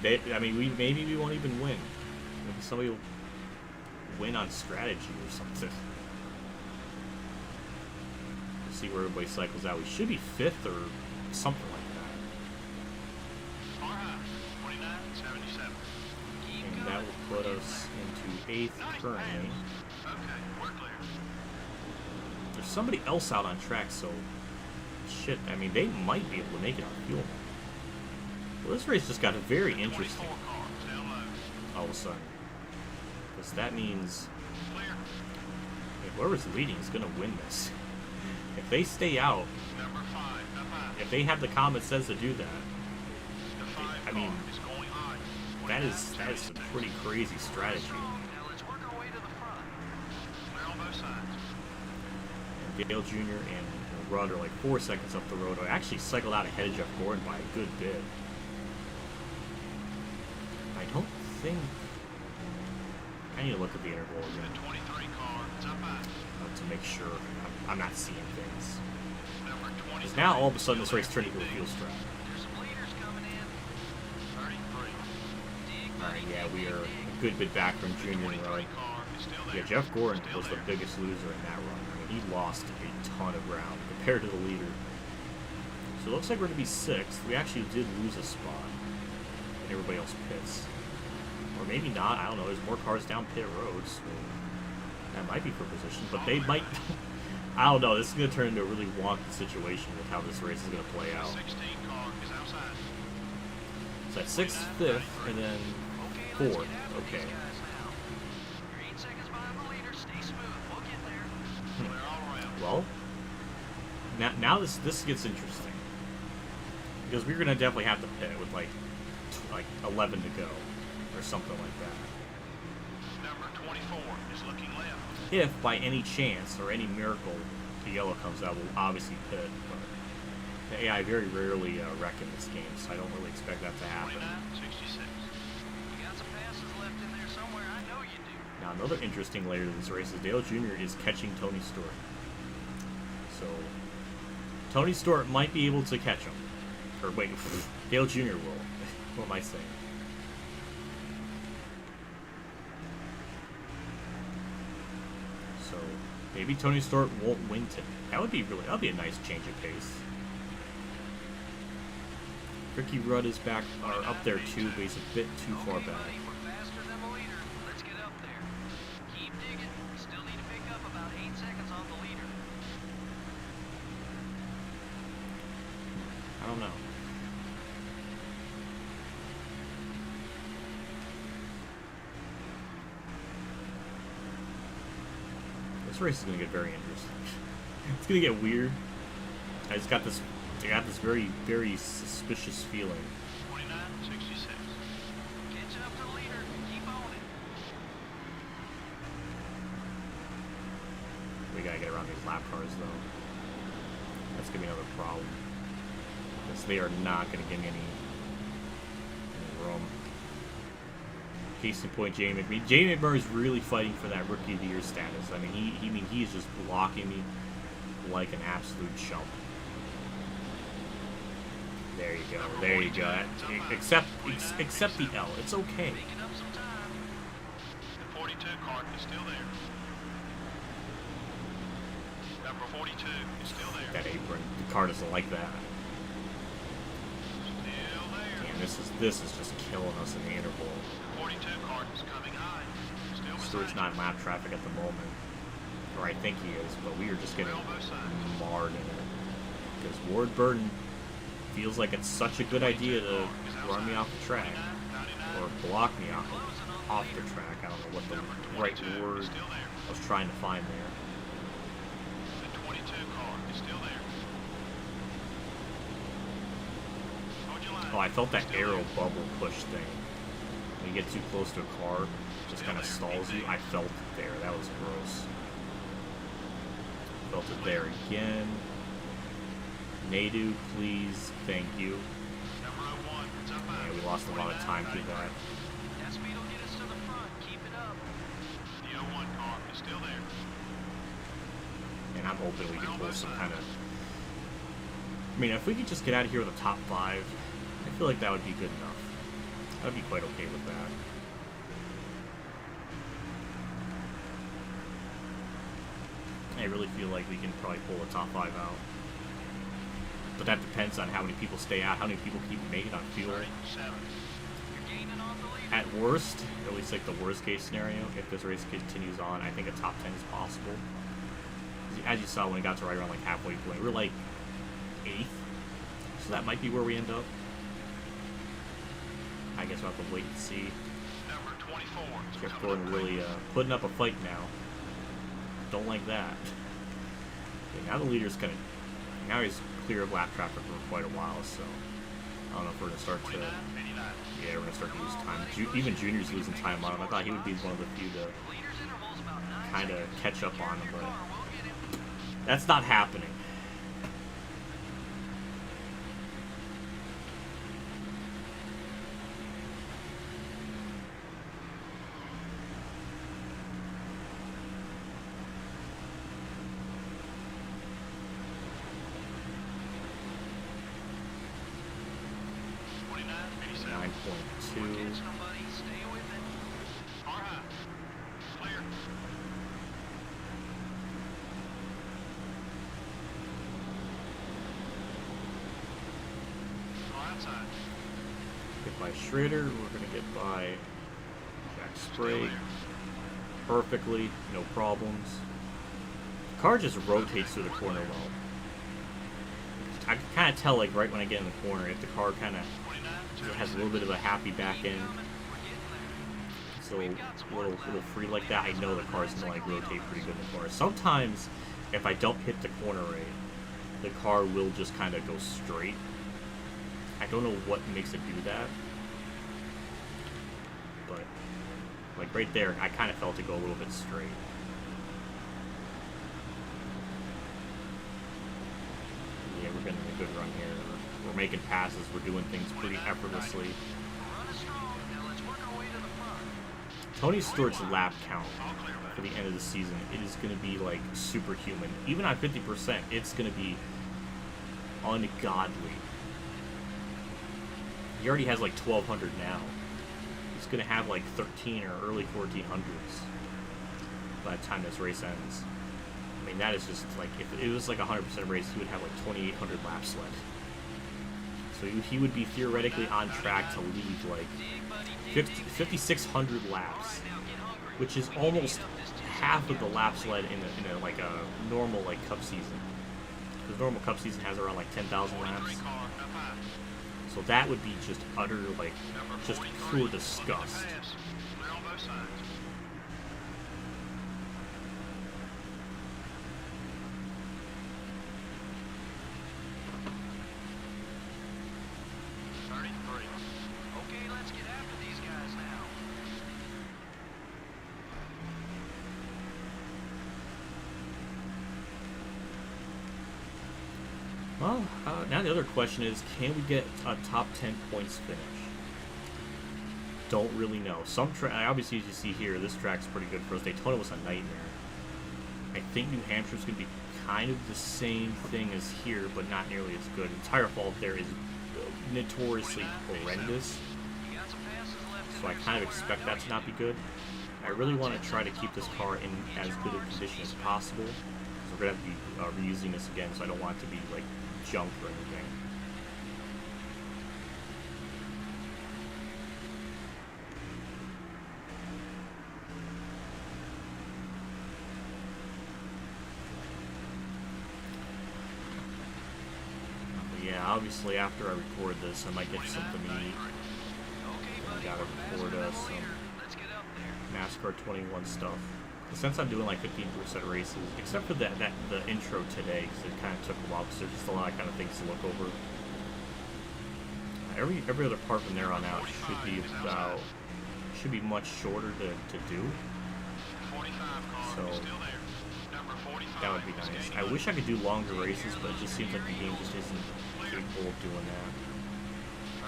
maybe we won't even win. Maybe somebody will win on strategy or something. See where everybody cycles out. We should be 5th or something like that. Far high. 29, 77. And that will put us into 8th currently. Okay, we're clear. There's somebody else out on track, so shit. I mean, they might be able to make it on fuel. Well, this race just got very interesting 24 cars, down low. all of a sudden. Because that means Clear. whoever's leading is going to win this. If they stay out, Number 5, up high. if they have the common sense to do that, The 5 I mean, car is going high. that is some pretty crazy strategy. Now let's work our way to the front. Clear on both sides. And Dale Jr. and Rudd are like 4 seconds up the road. I actually cycled out ahead of Jeff Gordon by a good bit. I don't think... I need to look at the interval The again 23 car is up high. to make sure I'm not seeing things. Number 20. Because now all of a sudden this race turned into a fuel strap. There's some leaders coming in. 33. Dig, Alright, buddy, yeah, dig, we dig, are dig. a good bit back from Junior and 23 Rudd. car is still there. Yeah, Jeff Gordon Still was the there. biggest loser in that run. I mean, he lost a ton of ground compared to the leader. So it looks like we're going to be 6th. We actually did lose a spot. And everybody else pits. Or maybe not. I don't know. There's more cars down pit roads. So that might be for position. But they might... I don't know. This is going to turn into a really wonky situation with how this race is going to play The out. 16 car is outside. So that's 6th, 5th, and then Okay, 4th. let's get after Okay. these guys now. You're 8 seconds behind the leader. Stay smooth. We'll get there. Clear all around. Well, now this gets interesting because we're gonna definitely have to pit with like 11 to go or something like that. Number 24 is looking left. If by any chance or any miracle the yellow comes out, we'll obviously pit. But the AI very rarely wreck in this game, so I don't really expect that to happen. 29, 66. You got some passes left in there somewhere. I know you do. Now another interesting layer to this race is Dale Jr. is catching Tony Stewart. So Tony Stewart might be able to catch him. Or wait, Dale Jr. will. What am I saying? So maybe Tony Stewart won't win today. That'd be a nice change of pace. Ricky Rudd is back up there too, but he's a bit too far Okay, back. buddy, we're faster than the leader. Let's get up there. Keep digging. Still need to pick up about 8 seconds on the leader. I don't know. This race is gonna get very interesting. It's gonna get weird. I got this very, very suspicious feeling. 29, 66. Catch up to the leader. Keep on it. gotta get around these lap cars, though. That's gonna be another problem. Because they are not gonna give me any room. Case in point, Jamie McMurray. Jamie McMurray is really fighting for that Rookie of the Year status. I mean, he's just blocking me like an absolute chump. There you go. There you go. Accept the L. It's okay. Picking up some time. The 42 car is still there. Number 42 is still there. That apron. The car doesn't like that. Still there. Damn, this is just killing us in the interval. The 42 car is coming high. Still Stewart's beside not in lap traffic at the moment. Or I think he is, but we are just getting marred in it. Because Ward Burton feels like it's such a good idea to run me off the track. Or block me off the track. I don't know what the right word I was trying to find there. The 22 car is still there. Hold your line. Oh, I felt that aero bubble push thing. When you get too close to a car, it just kind of stalls you. I felt it there. That was gross. Felt it there again. Nadu, please, thank you. Number 01, it's up high. Yeah, we lost a lot of time through that. That speed will get us to the front. Keep it up. The 01 car is still there. And I'm hoping we can pull some kind of... I mean, if we could just get out of here with a top 5, I feel like that would be good enough. I'd be quite okay with that. I really feel like we can probably pull a top 5 out. But that depends on how many people stay out, how many people keep making on fuel. 37. You're gaining on the leader. At worst, at least like the worst case scenario, if this race continues on, I think a top 10 is possible. As you saw when we got to right around like halfway point, we're like 8th. So that might be where we end up. I guess we'll have to wait and see. Number 24. is Jeff coming Gordon up really quick. putting up a fight now. Don't like that. Okay, now the leader's kind of... Now he's clear of lap traffic for quite a while, so... I don't know if we're going to start to... 29, 89. Yeah, we're going to start to lose time. Even Junior's losing time on him. I thought he would be one of the few to Leader's interval's about 9 kind of seconds. catch up on him, Your but... car will get him. That's not happening. We're 9.2. getting somebody. Stay with it. Car high. Clear. Car outside. Get by Schrader. We're going to get by Jack Still Sprague. there. Perfectly. No problems. The car just rotates through the corner well. I can kind of tell, like, right when I get in the corner, if the car kind of 29, has a little bit of a happy back end, so a little free like that, I know the car's gonna like rotate pretty good in the corner. Sometimes, if I don't hit the corner right, the car will just kind of go straight. I don't know what makes it do that, but like right there, I kind of felt it go a little bit straight. Yeah, we're getting a good run here. We're making passes. We're doing things pretty effortlessly. Run is strong. Now let's work our way to the front. Tony Stewart's lap count for the end of the season, it is going to be like superhuman. Even on 50%, it's going to be ungodly. He already has like 1,200 now. He's going to have like 13 or early 1400s by the time this race ends. I mean, that is just like, if it was like a 100% race, he would have like 2,800 laps left. So he would be theoretically on track to lead like 5,600 laps, which is almost half of the laps led in a like a normal like Cup season. Because normal Cup season has around like 10,000 laps. car up high. So that would be just utter like just pure disgust. Pass. Clear on both sides. Okay, let's get after these guys now. Now the other question is, can we get a top 10 points finish? Don't really know. Obviously, as you see here, this track's pretty good for us. Daytona was a nightmare. I think New Hampshire's going to be kind of the same thing as here, but not nearly as good. The tire fault there is notoriously horrendous, so I kind of expect that to not be good. I really want to try to keep this car in as good a condition as possible, because we're going to have to be reusing this again, so I don't want it to be like junk or anything. Yeah, obviously after I record this, I might get something to eat. I gotta record some NASCAR 21 stuff. But since I'm doing like 15% races, except for the intro today, because it kind of took a while, because there's just a lot of kind of things to look over. Every other part from there on out should be much shorter to do. So that would be nice. I wish I could do longer races, but it just seems like the game just isn't capable of doing that.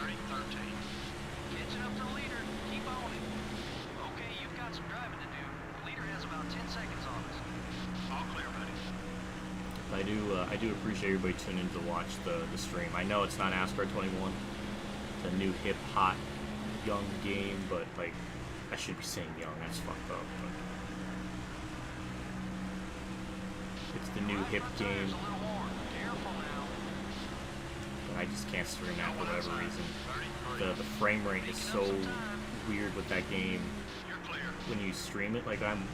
30-13. Catching up to the leader. Keep on it. Okay, you've got some driving to do. The leader has about 10 seconds on us. All clear, buddy. I do appreciate everybody tuning in to watch the stream. I know it's not NASCAR 21. It's a new hip hot young game, but like I should be saying young. That's fucked up. But it's the new hip game. I just can't stream that for whatever reason. The frame rate is so weird with that game. When you stream it, like I'm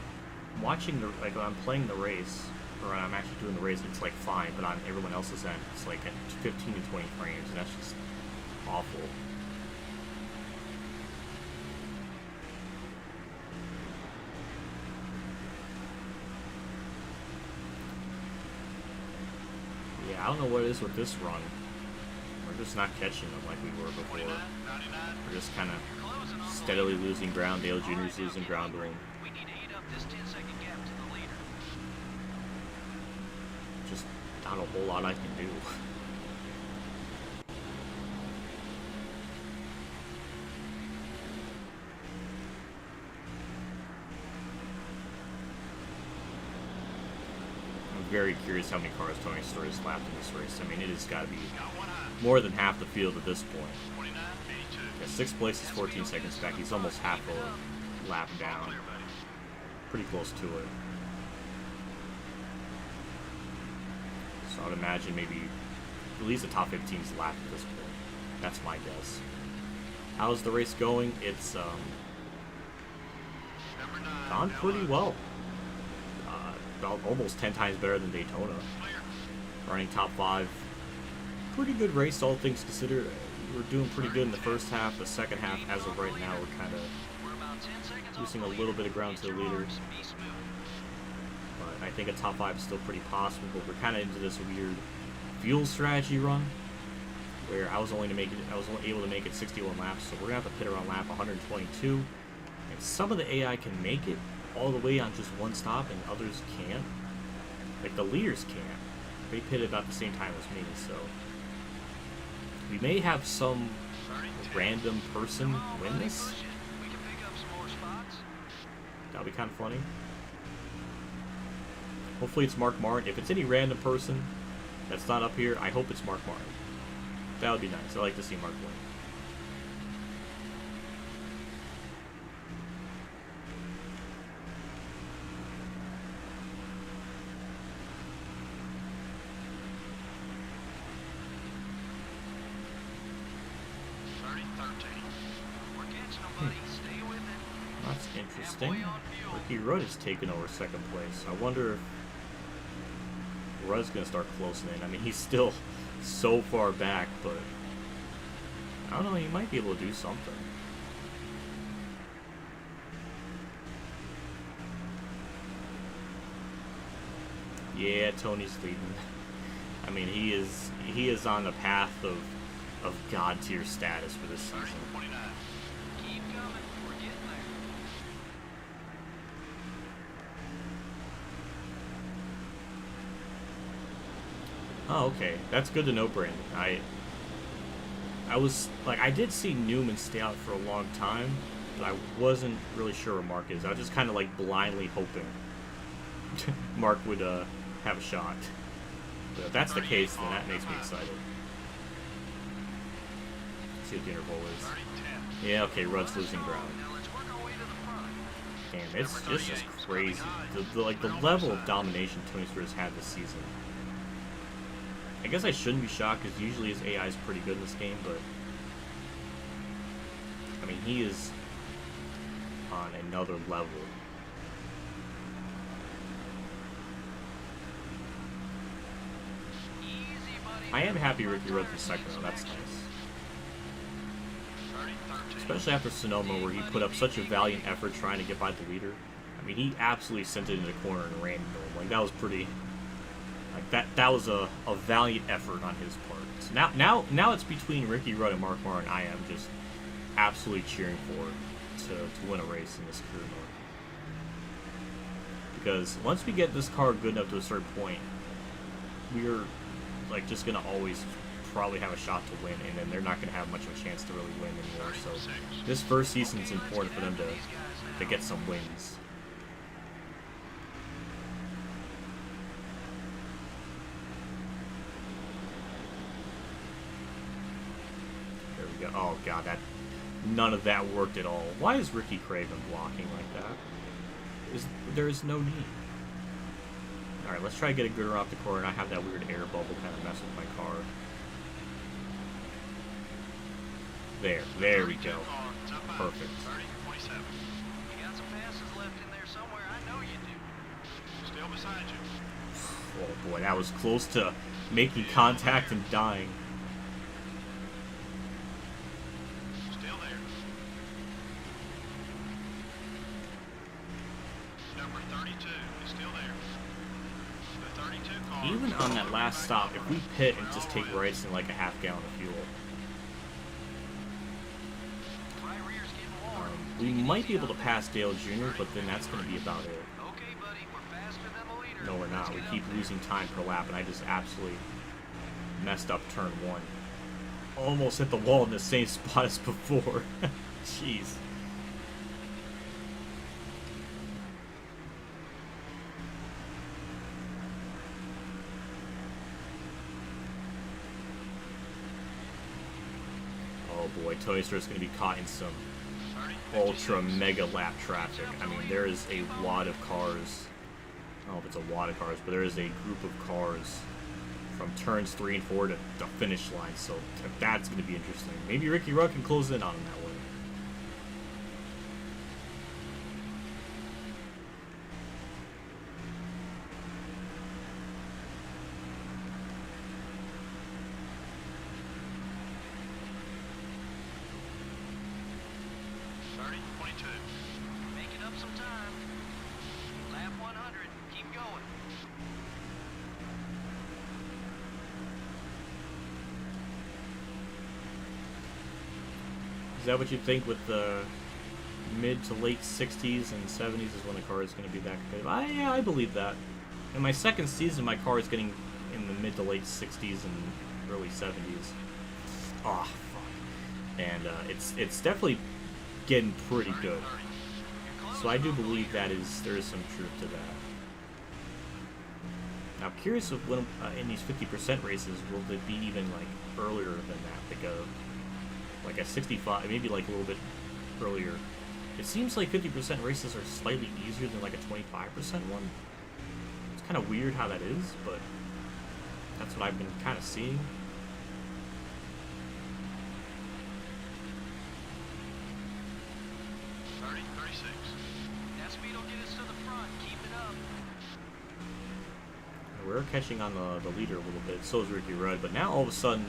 watching when I'm playing the race, or when I'm actually doing the race, it's like fine, but on everyone else's end, it's like at 15 to 20 frames, and that's just awful. Yeah, I don't know what it is with this run. We're just not catching them like we were before. We're just kind of steadily losing ground. Dale Jr.'s losing ground to him. We need to eat up this 10-second gap to the leader. Just not a whole lot I can do. I'm very curious how many cars Tony Stewart has lapped in this race. I mean, it has got to be more than half the field at this point. Yeah, 6th place is 14 seconds back. He's almost half a lap down. Pretty close to it. So I would imagine maybe at least the top 15 is lapped at this point. That's my guess. How's the race going? It's gone pretty well. About almost 10 times better than Daytona. Running top 5. Pretty good race, all things considered. We're doing pretty good in the first half. The second half, as of right now, we're kind of losing a little bit of ground to the leader. But I think a top 5 is still pretty possible. But we're kind of into this weird fuel strategy run, where I was only able to make it 61 laps. So we're gonna have to pit around lap 122. And some of the AI can make it all the way on just one stop, and others can't. Like the leaders can't. They pitted about the same time as me, so we may have some random person win this. We can pick up some more spots. That'll be kind of funny. Hopefully it's Mark Martin. If it's any random person that's not up here, I hope it's Mark Martin. That would be nice. I like to see Mark win. That's interesting. Ricky Rudd is taking over 2nd place. I wonder if Rudd's going to start closing in. I mean, he's still so far back, but I don't know, he might be able to do something. Yeah, Tony's leading. I mean, he is on the path of God tier status for this season. Keep coming. We're getting there. Oh, okay. That's good to know, Brandon. I was like, I did see Newman stay out for a long time, but I wasn't really sure where Mark is. I was just kind of like blindly hoping Mark would have a shot. But if that's the case, then that makes me excited. Let's see what the interval is. Yeah, okay, Rudd's losing ground. Now let's work our way to the front. Damn, it's just crazy. The level of domination Tony Stewart's had this season. I guess I shouldn't be shocked because usually his AI is pretty good in this game, but I mean, he is on another level. Easy, buddy. I am happy Ricky Rudd for second round. That's nice. Especially after Sonoma, where he put up such a valiant effort trying to get by the leader. I mean, he absolutely sent it in the corner and ran into him. Like, that was pretty... Like, that was a valiant effort on his part. So now it's between Ricky Rudd and Mark Marr, and I am just absolutely cheering for to win a race in this career mode. Because once we get this car good enough to a certain point, we're, like, just going to always probably have a shot to win, and then they're not going to have much of a chance to really win anymore. So this first season is important for them to get some wins. There we go. Oh god, none of that worked at all. Why is Ricky Craven blocking like that? There is no need. Alright, let's try to get a good run off the corner and not have that weird air bubble kind of mess with my car. There we go. Perfect. You got some passes left in there somewhere. I know you do. Still beside you. Oh boy, that was close to making contact and dying. Still there. Number 32 is still there. The 32 car. Even on that last stop, if we pit and just take rights in like a half gallon of fuel, we might be able to pass Dale Jr., but then that's going to be about it. Okay, buddy, we're faster than the leader. No, we're not. We keep losing time per lap, and I just absolutely messed up turn one. Almost hit the wall in the same spot as before. Jeez. Oh boy, Tony Stewart's going to be caught in some ultra mega lap traffic. I mean, there is a wad of cars. I don't know if it's a wad of cars, but there is a group of cars from turns 3 and 4 to the finish line, so that's going to be interesting. Maybe Ricky Rudd can close in on him that way. Making up some time. Lap 100. Keep going. Is that what you think with the mid to late 60s and 70s is when the car is going to be that competitive? Yeah, I believe that. In my second season, my car is getting in the mid to late 60s and early 70s. Oh, fuck. And it's definitely getting pretty good. So I do believe there is some truth to that. Now, I'm curious if when in these 50% races, will it be even like earlier than that? Like a 65, maybe like a little bit earlier. It seems like 50% races are slightly easier than like a 25% one. It's kind of weird how that is, but that's what I've been kind of seeing. We're catching on the leader a little bit, so is Ricky Rudd, but now all of a sudden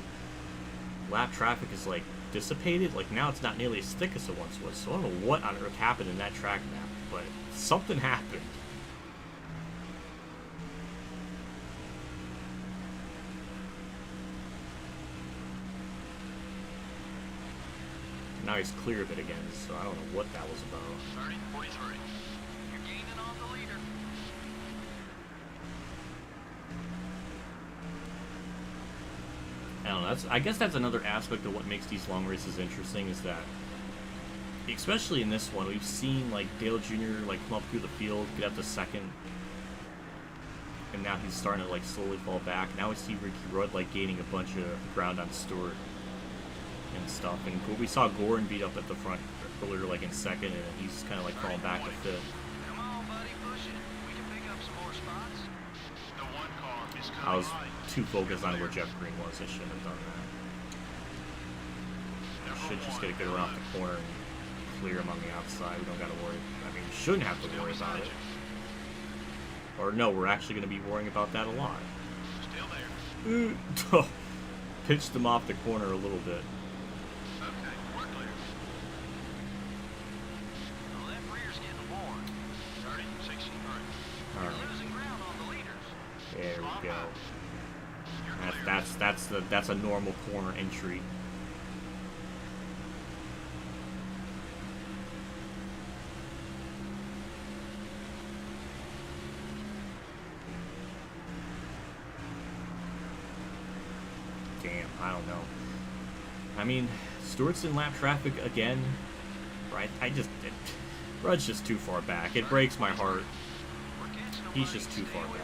lap traffic is like dissipated. Like now it's not nearly as thick as it once was, so I don't know what on earth happened in that track map, but something happened. Now he's clear of it again, so I don't know what that was about. 30-43. You're gaining on the leader. know. I guess that's another aspect of what makes these long races interesting is that, especially in this one, we've seen like Dale Jr. like come up through the field, get up to second, and now he's starting to like slowly fall back. Now we see Ricky Rudd like gaining a bunch of ground on Stewart and stuff. And we saw Gordon beat up at the front earlier, like in second, and he's kind of like falling back to fifth. Come on, buddy, push it. We can pick up some more spots. The one car is I coming was light. too focused on where Jeff Green was. I shouldn't have done that. Should just get a good around the corner and clear him on the outside. We don't got to worry. I mean, we shouldn't have to worry about it. Or no, we're actually going to be worrying about that a lot. Still there. Pitched him off the corner a little bit. Okay, we're clear. The left rear's getting warm. 30, 63. All You're right, losing ground on the leaders. there we go. You're clear. That's a normal corner entry. Damn, I don't know. I mean, Stewart's in lap traffic again. Right? Rudd's just too far back. It breaks my heart. We're catching them. He's just too far back.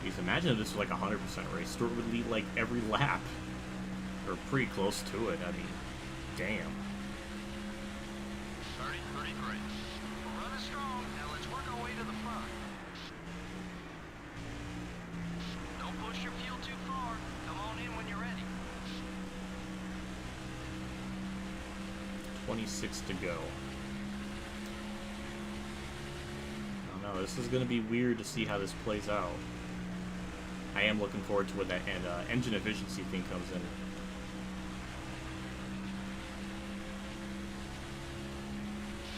Jeez, imagine if this was like a 100% race. Stewart would lead like every lap. Or pretty close to it. I mean, damn. 30, 33. We're running strong. Now let's work our way to the front. Don't push your fuel too far. Come on in when you're ready. 26 to go. I don't know. This is going to be weird to see how this plays out. I am looking forward to when that engine efficiency thing comes in.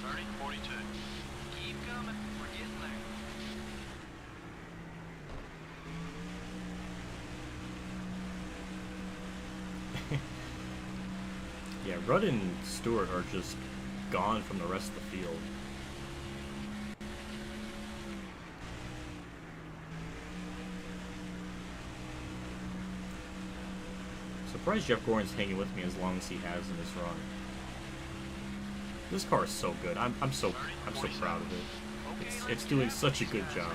30, 42. Keep coming. We're getting there. Yeah, Rudd and Stewart are just gone from the rest of the field. Surprised Jeff Gordon's hanging with me as long as he has in this run. This car is so good. I'm so proud of it. It's doing such a good job.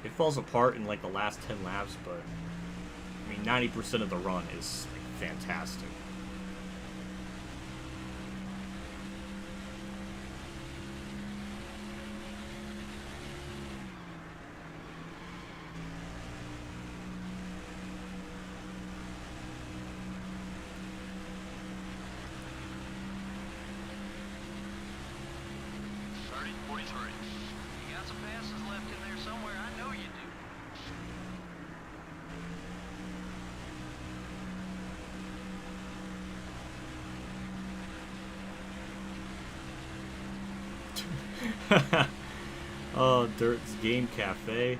It falls apart in like the last 10 laps, but I mean 90% of the run is like, fantastic. You got some passes left in there somewhere. I know you do. Oh, Dirt's Game Cafe.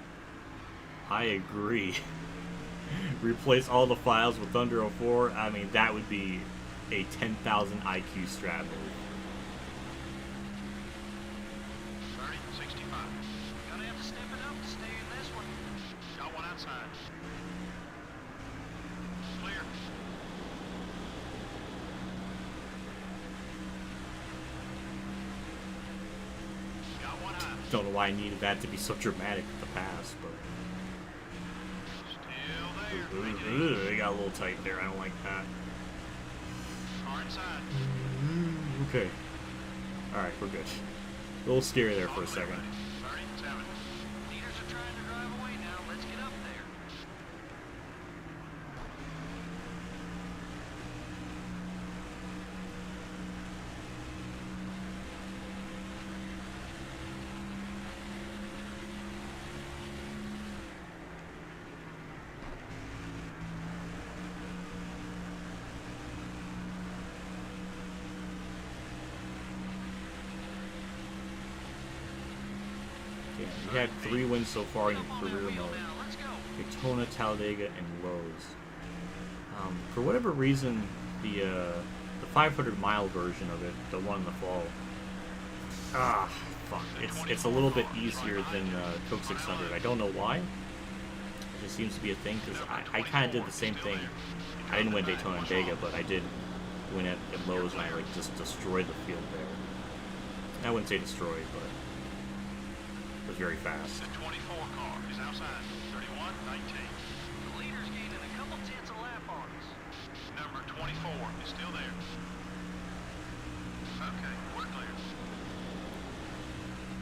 I agree. Replace all the files with Thunder 04. I mean, that would be a 10,000 IQ strat move. 30, 65. Gonna have to step it up to stay in this one. Got one outside. Clear. Got one high. Don't know why I needed that to be so dramatic with the pass, but Still there. they got a little tight there. I don't like that. Car inside. Okay. Alright, we're good. A little scary there for a second. 37. Leaders are trying to drive away now. Let's get up there. Yeah, you had 3 wins so far in your Up on that career wheel mode. now. Let's go. Daytona, Talladega, and Lowe's. For whatever reason, the 500-mile version of it, the one in the fall, fuck, it's a little bit easier than Coke 600. I don't know why. It just seems to be a thing, because I kind of did the same thing. I didn't win Daytona and Dega, but I did win at Lowe's, and I like just destroyed the field there. I wouldn't say destroyed, but it was very fast. The 24 car is outside. 31-19. The leader's gaining a couple tenths a lap on us. Number 24 is still there. Okay, we're clear.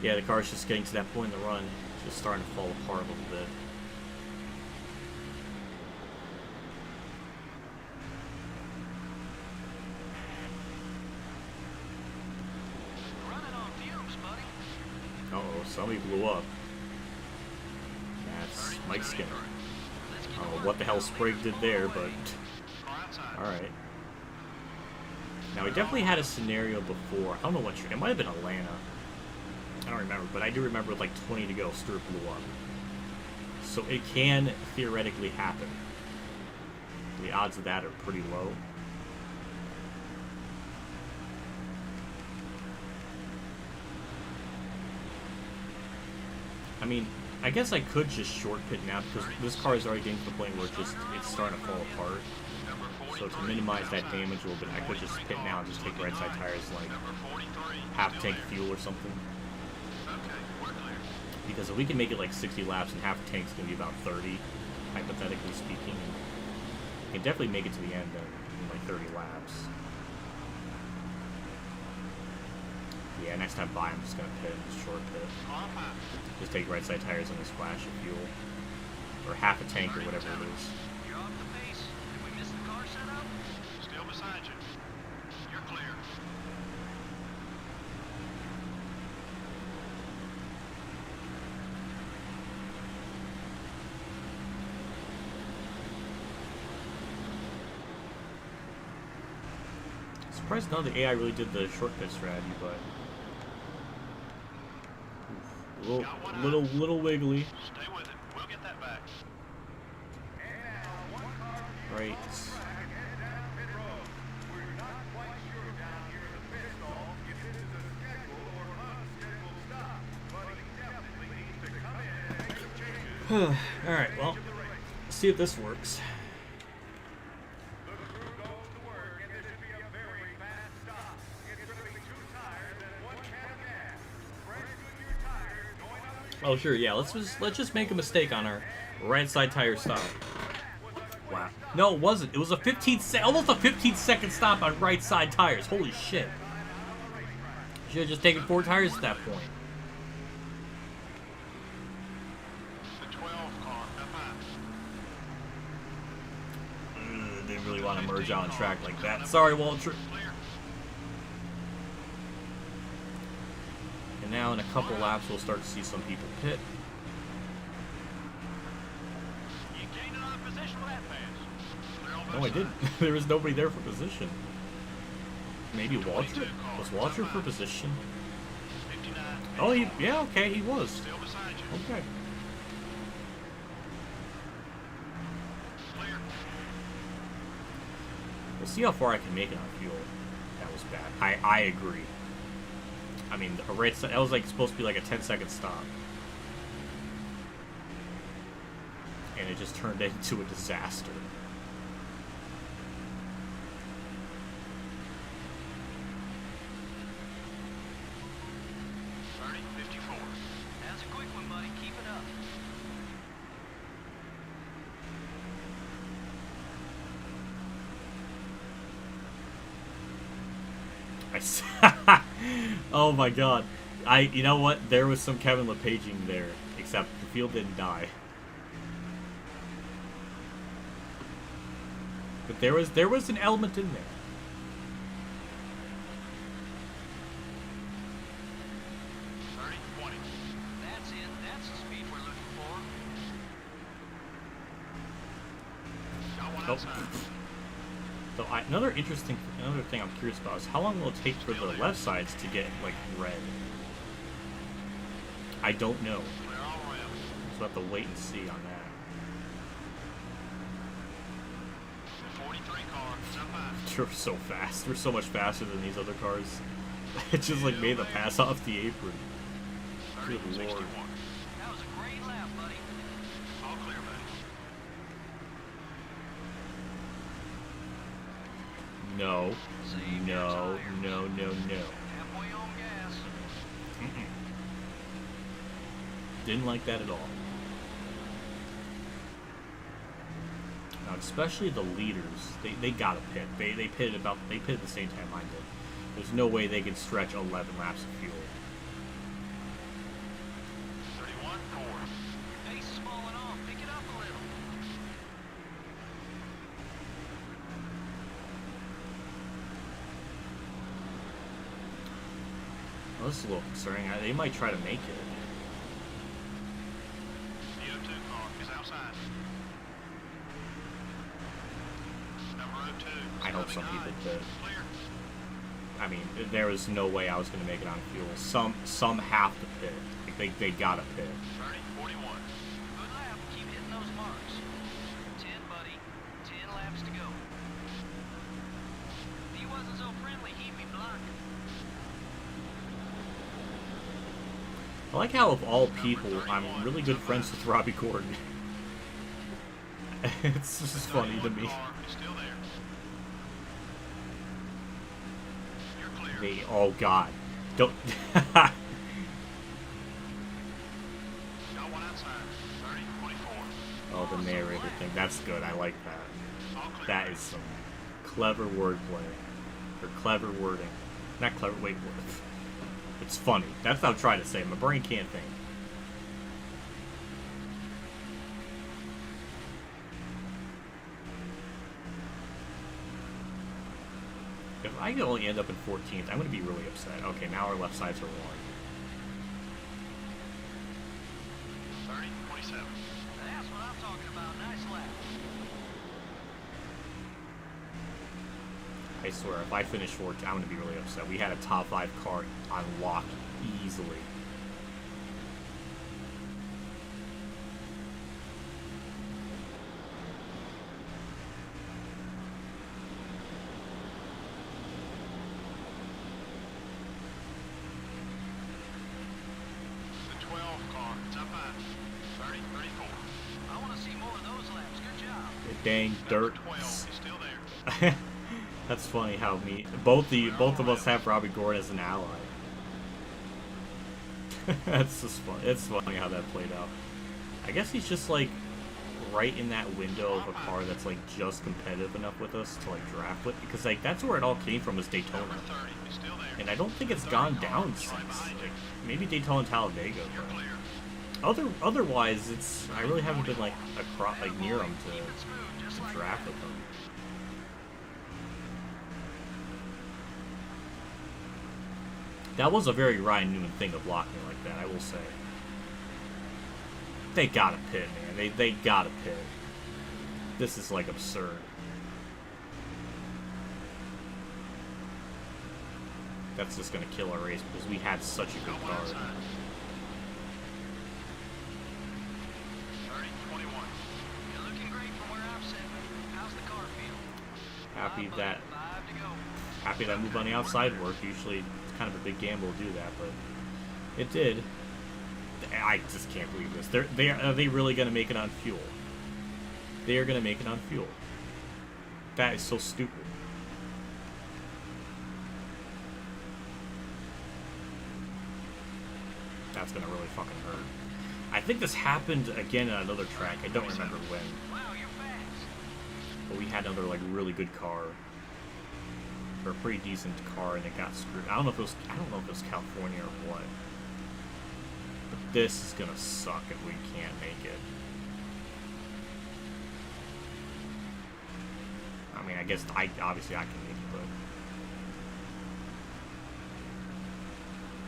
Yeah, the car's just getting to that point in the run. It's just starting to fall apart a little bit. Running on fumes, buddy. Uh-oh, somebody blew up. That's Mike Skinner. I don't know what the hell Sprague did there, but... Alright. Now, we definitely had a scenario before. I don't know what year. It might have been Atlanta. I don't remember, but I do remember with like 20 to go, Stewart blew up. So it can theoretically happen. The odds of that are pretty low. I mean, I guess I could just short pit now because this car is already getting to the point where it's starting to fall apart. So to minimize that damage a little bit, I could just pit now and just take right side tires like half tank fuel or something. Because if we can make it like 60 laps and half a tank's going to be about 30, hypothetically speaking, we can definitely make it to the end in like 30 laps. Yeah, next time by, I'm just going to pit, just short pit. Just take right side tires and a splash of fuel. Or half a tank or whatever it is. You're off the pace. Did we miss the car setup? Still beside you. You're clear. Surprised none of the AI really did the short pit strategy, but little wiggly. Stay with it. We'll get that back. Right. Alright, well, let's see if this works. Oh sure, yeah. Let's just make a mistake on our right side tire stop. Wow. No, it wasn't. It was a almost a 15-second stop on right side tires. Holy shit. Should have just taken 4 tires at that point. The 12 car up high. Didn't really want to merge on track like that. Sorry, Walter. And now in a couple laps, we'll start to see some people pit. You gained another position for that pass. No, I didn't. There was nobody there for position. Maybe Walter? Was Walter for position? 59. Oh, yeah, okay, he was. Still beside you. Okay. Clear. We'll see how far I can make it on fuel. That was bad. I agree. I mean, that was like supposed to be like a 10-second stop. And it just turned into a disaster. That's a quick one, buddy. Keep it up. Oh my god. You know what? There was some Kevin LePaging there, except the field didn't die. But there was an element in there. That's it. That's the speed we're looking for. Oh. So another thing I'm curious about is how long will it take for the left sides to get like red? I don't know. So we'll have to wait and see on that. They're so fast. They're so much faster than these other cars. It just like made the pass off the apron. Good lord. 61. That was a great lap, buddy. All clear, buddy. No. Save your No. tires. No. No. No. Halfway on gas. Didn't like that at all. Now, especially the leaders, they gotta pit. They pitted at the same time I did. There's no way they could stretch 11 laps of fuel. 31, 4. Your pace is falling off. Pick it up a little. Well, this is a little concerning. They might try to make it. The O2 car is outside. Number 02. I hope some people pit. Clear. I mean, there was no way I was going to make it on fuel. Some have to pit. Like, they gotta pit. 30, 41. Good lap. Keep hitting those marks. 10, buddy. 10 laps to go. If he wasn't so friendly, he'd be blocking. I like how, of all people, I'm really good friends with Robbie Gordon. It's just funny to me. Car is still there. You're clear. Oh god. Don't. Got one outside. 30, 24. Oh, the narrator thing. That's good. I like that. All clear. That is some clever wordplay. Or clever wording. Not clever, wait, it's funny. That's what I'm trying to say. My brain can't think. If I could only end up in 14th, I'm going to be really upset. Okay, now our left sides are wrong. 30, 27. That's what I'm talking about. Nice lap. I swear, if I finish 14th, I'm going to be really upset. We had a top 5 car on lock easily. The 12 car is up high. 30, 34. I want to see more of those laps. Good job. Dang dirt. Number 12 is still there. That's funny how both of us have Robbie Gordon as an ally. That's just funny. It's funny how that played out. I guess he's just like right in that window of a car that's like just competitive enough with us to like draft with, because like that's where it all came from, was Daytona. Number 30 is still there. And I don't think it's gone down since. Like, maybe Daytona and Talladega. You're clear. Otherwise, it's I really haven't been like near him Keep it smooth, just to like draft that. with him. That was a very Ryan Newman thing to block me like that, I will say. They gotta pit, man. They gotta pit. This is like absurd. That's just gonna kill our race because we had such a good Got one car. outside. 30, 21. You're looking great from where I'm sitting. How's the car feel? Happy Five, that buddy. 5 to go. happy that move on the outside worked. Usually it's kind of a big gamble to do that, but it did. I just can't believe this. Are they really gonna make it on fuel? They are gonna make it on fuel. That is so stupid. That's gonna really fucking hurt. I think this happened again on another track. I don't remember when. Wow, you're fast. But we had another like really good car, or a pretty decent car, and it got screwed. I don't know if it was California or what. But this is gonna suck if we can't make it. I mean, I guess obviously I can make it, but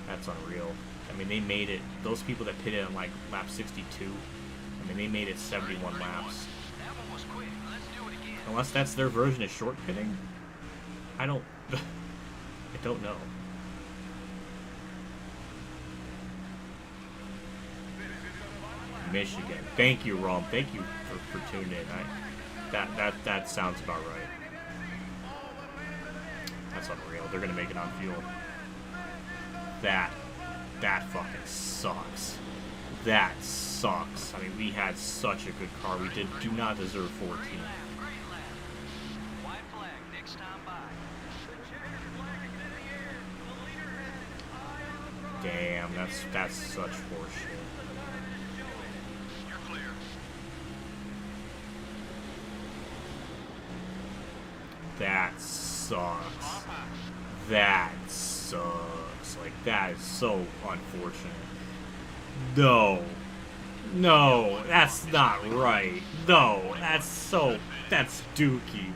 that's unreal. I mean, they made it. Those people that pitted on like lap 62. I mean, they made it 71 laps. That one was quick. Let's do it again. Unless that's their version of short pitting. I don't know. Michigan. Thank you, Rom. Thank you for tuning in. That sounds about right. That's unreal. They're gonna make it on fuel. That fucking sucks. That sucks. I mean, we had such a good car. We do not deserve 14. Great lap. White flag, next time by. Damn, that's such horseshit. You're clear. That sucks. That sucks. Like, that is so unfortunate. No. No, that's not right. No, that's dookie.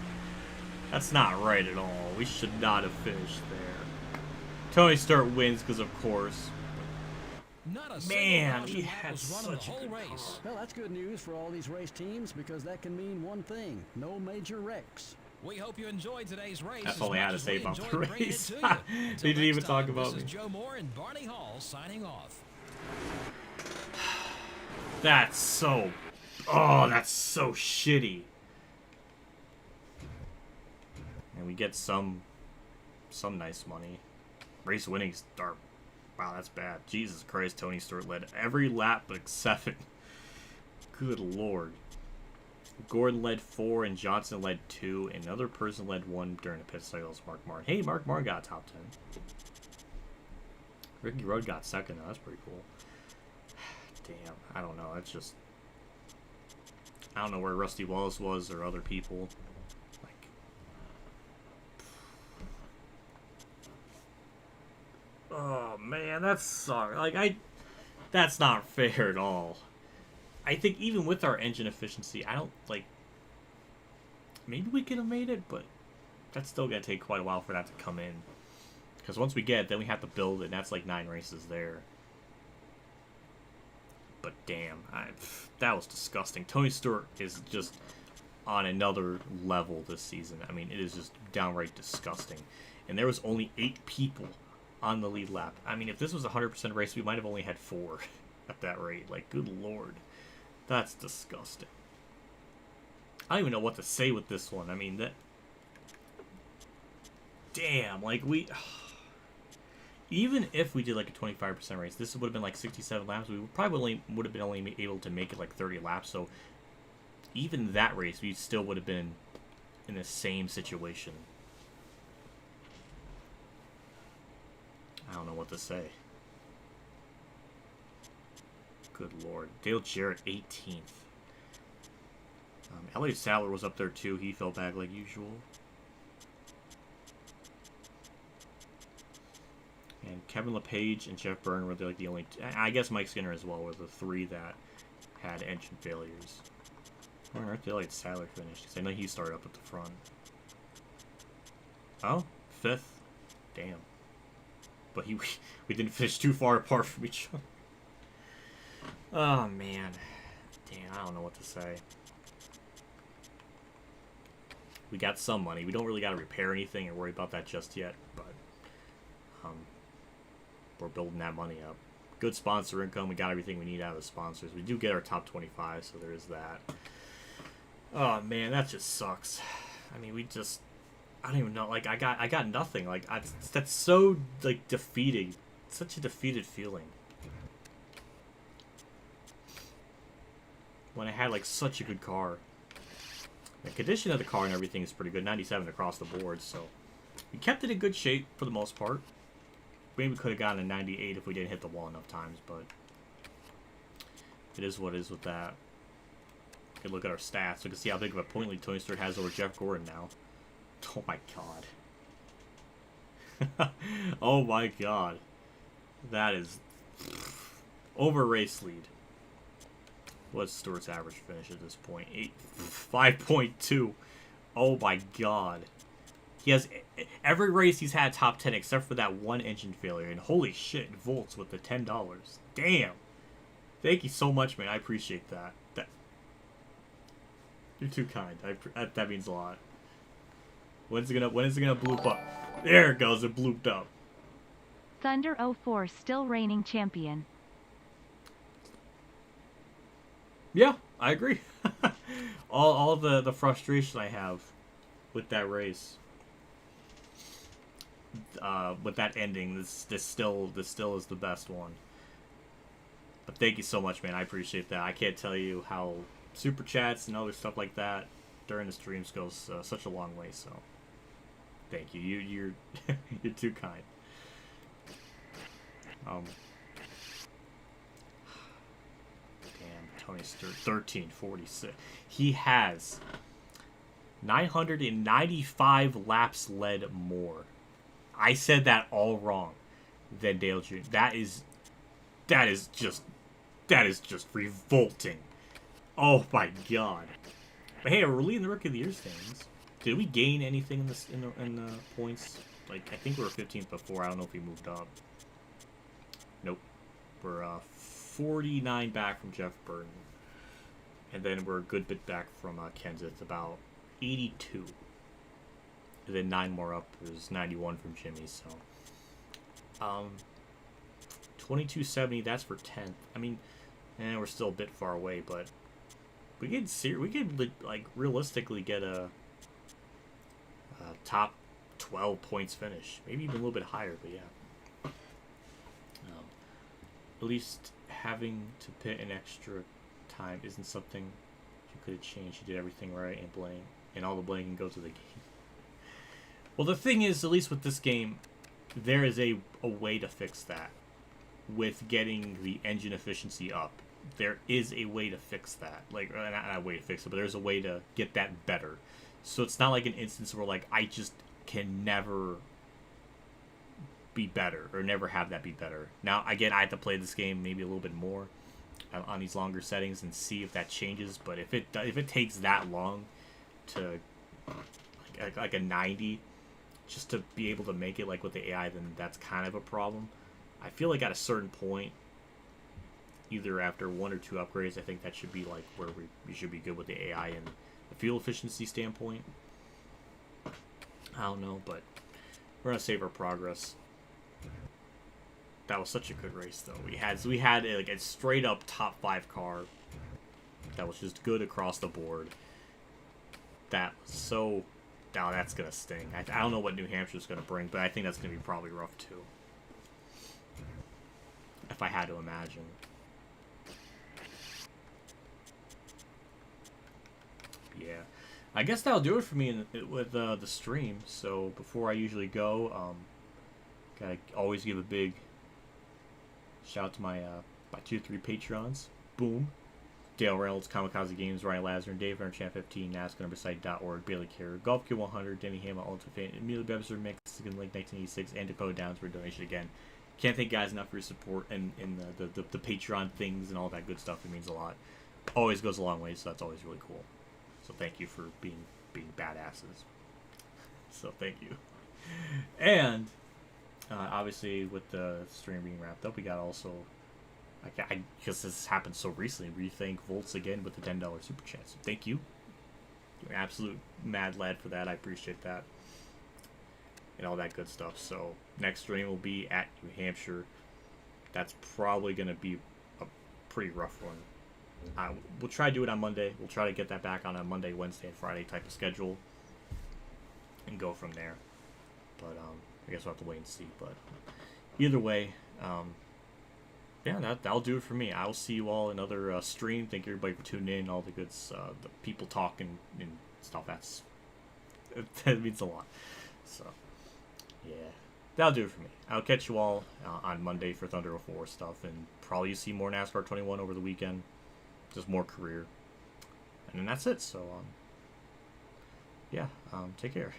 That's not right at all. We should not have finished there. Tony Stewart wins because, of course. Not a Man, single he caution lap had was run in the such a whole good race. Well, that's good news for all these race teams because that can mean one thing: no major wrecks. We hope you enjoyed today's race. That's as all I had much to as say we about the enjoyed bringing it race. to you. They Until didn't even next talk time, about this me. is Joe Moore and Barney Hall signing off. That's so... Oh, that's so shitty. And we get some nice money. Race winnings are... Wow, that's bad. Jesus Christ, Tony Stewart led every lap but 7. Good lord. Gordon led 4 and Johnson led 2. And another person led 1 during the pit cycles, Mark Martin. Hey, Mark Martin got top 10. Ricky Rudd got 2nd. Though. That's pretty cool. Damn, I don't know. That's just... I don't know where Rusty Wallace was or other people. Like... Oh, man, that sucks. Like, that's not fair at all. I think even with our engine efficiency, I don't, like... Maybe we could have made it, but that's still going to take quite a while for that to come in. Because once we get it, then we have to build it, and that's like 9 races there. But damn, that was disgusting. Tony Stewart is just on another level this season. I mean, it is just downright disgusting. And there was only 8 people on the lead lap. I mean, if this was a 100% race, we might have only had 4 at that rate. Like, good lord. That's disgusting. I don't even know what to say with this one. I mean, that... Damn, like, we... Even if we did, like, a 25% race, this would have been, like, 67 laps. We probably would have been only able to make it, like, 30 laps. So, even that race, we still would have been in the same situation. I don't know what to say. Good lord. Dale Jarrett, 18th. Elliot Sadler was up there, too. He fell back like usual. And Kevin LePage and Jeff Byrne were like the only... I guess Mike Skinner as well were the 3 that had engine failures. I wonder if Elliot Sadler finished, because I know he started up at the front. Oh, 5th. Damn. But we didn't finish too far apart from each other. Oh, man. Damn, I don't know what to say. We got some money. We don't really got to repair anything or worry about that just yet, but we're building that money up. Good sponsor income. We got everything we need out of the sponsors. We do get our top 25, so there is that. Oh, man, that just sucks. I mean, I don't even know. Like, I got nothing. Like, that's so, like, defeating. Such a defeated feeling. When I had, like, such a good car. The condition of the car and everything is pretty good. 97 across the board, so we kept it in good shape for the most part. Maybe we could have gotten a 98 if we didn't hit the wall enough times, but it is what it is with that. You can look at our stats. We can see how big of a point lead Tony Stewart has over Jeff Gordon now. Oh my god. Oh my god. That is over race lead. What's Stewart's average finish at this point? 5.2. Oh my god. He has every race he's had top 10 except for that one engine failure. And holy shit, Volts with the $10. Damn. Thank you so much, man. I appreciate that. You're too kind. That means a lot. When is it gonna bloop up? There it goes. It blooped up. Thunder 04 still reigning champion. Yeah, I agree. all the frustration I have with that race. with that ending, this still is the best one. But thank you so much, man. I appreciate that. I can't tell you how super chats and other stuff like that during the streams goes such a long way. So thank you. You're you're too kind. Damn, Tony's 1346. He has 995 laps led more. I said that all wrong than Dale Jr. That is just revolting. Oh my god. But hey, we're leading the Rookie of the Year standings. Did we gain anything in the points? Like, I think we were 15th before. I don't know if we moved up. Nope. We're 49 back from Jeff Burton. And then we're a good bit back from Kenseth, about 82. And then 9 more up is 91 from Jimmy, so 2270, that's for 10th. I mean, we're still a bit far away, but we could like realistically get a top 12 points finish, maybe even a little bit higher, but yeah. At least having to pit an extra time isn't something you could have changed. You did everything right, and all the blame can go to the game. Well, the thing is, at least with this game, there is a way to fix that. With getting the engine efficiency up, there is a way to fix that. Like, not a way to fix it, but there's a way to get that better. So it's not like an instance where, like, I just can never be better, or never have that be better. Now, again, I have to play this game maybe a little bit more on these longer settings and see if that changes. But if it takes that long to like a 90 just to be able to make it like with the AI, then that's kind of a problem. I feel like at a certain point, either after 1 or 2 upgrades, I think that should be like where we should be good with the AI and the fuel efficiency standpoint. I don't know, but we're gonna save our progress. That was such a good race, though. We had like a straight up top 5 car that was just good across the board. That was so. Now that's gonna sting. I don't know what New Hampshire's gonna bring, but I think that's gonna be probably rough too. If I had to imagine. Yeah, I guess that'll do it for me with the stream. So before I usually go, gotta always give a big shout out to my 2-3 Patreons. Boom. Dale Reynolds, Kamikaze Games, Ronnie Lazzarine, Dave Aaron, Champ 15, NASCAR numbersite.org, Bailey Carrier, Golf Q100, DennyHamlinUltimateFan, Emiliobebzer, Mexican Link 1986, and Dakota Downs for a donation again. Can't thank you guys enough for your support and the Patreon things and all that good stuff. It means a lot. Always goes a long way, so that's always really cool. So thank you for being badasses. So thank you. And obviously with the stream being wrapped up, we got also, because this happened so recently, we thank Volts again with the $10 super chat. So thank you. You're an absolute mad lad for that. I appreciate that. And all that good stuff. So next stream will be at New Hampshire. That's probably going to be a pretty rough one. We'll try to do it on Monday. We'll try to get that back on a Monday, Wednesday, and Friday type of schedule. And go from there. But I guess we'll have to wait and see. But either way, yeah, that'll do it for me. I'll see you all in another stream. Thank you everybody for tuning in. All the good, the people talking and stuff. That means a lot. So, yeah, that'll do it for me. I'll catch you all on Monday for Thunder 04 stuff, and probably see more NASCAR 21 over the weekend. Just more career, and then that's it. So, yeah, take care.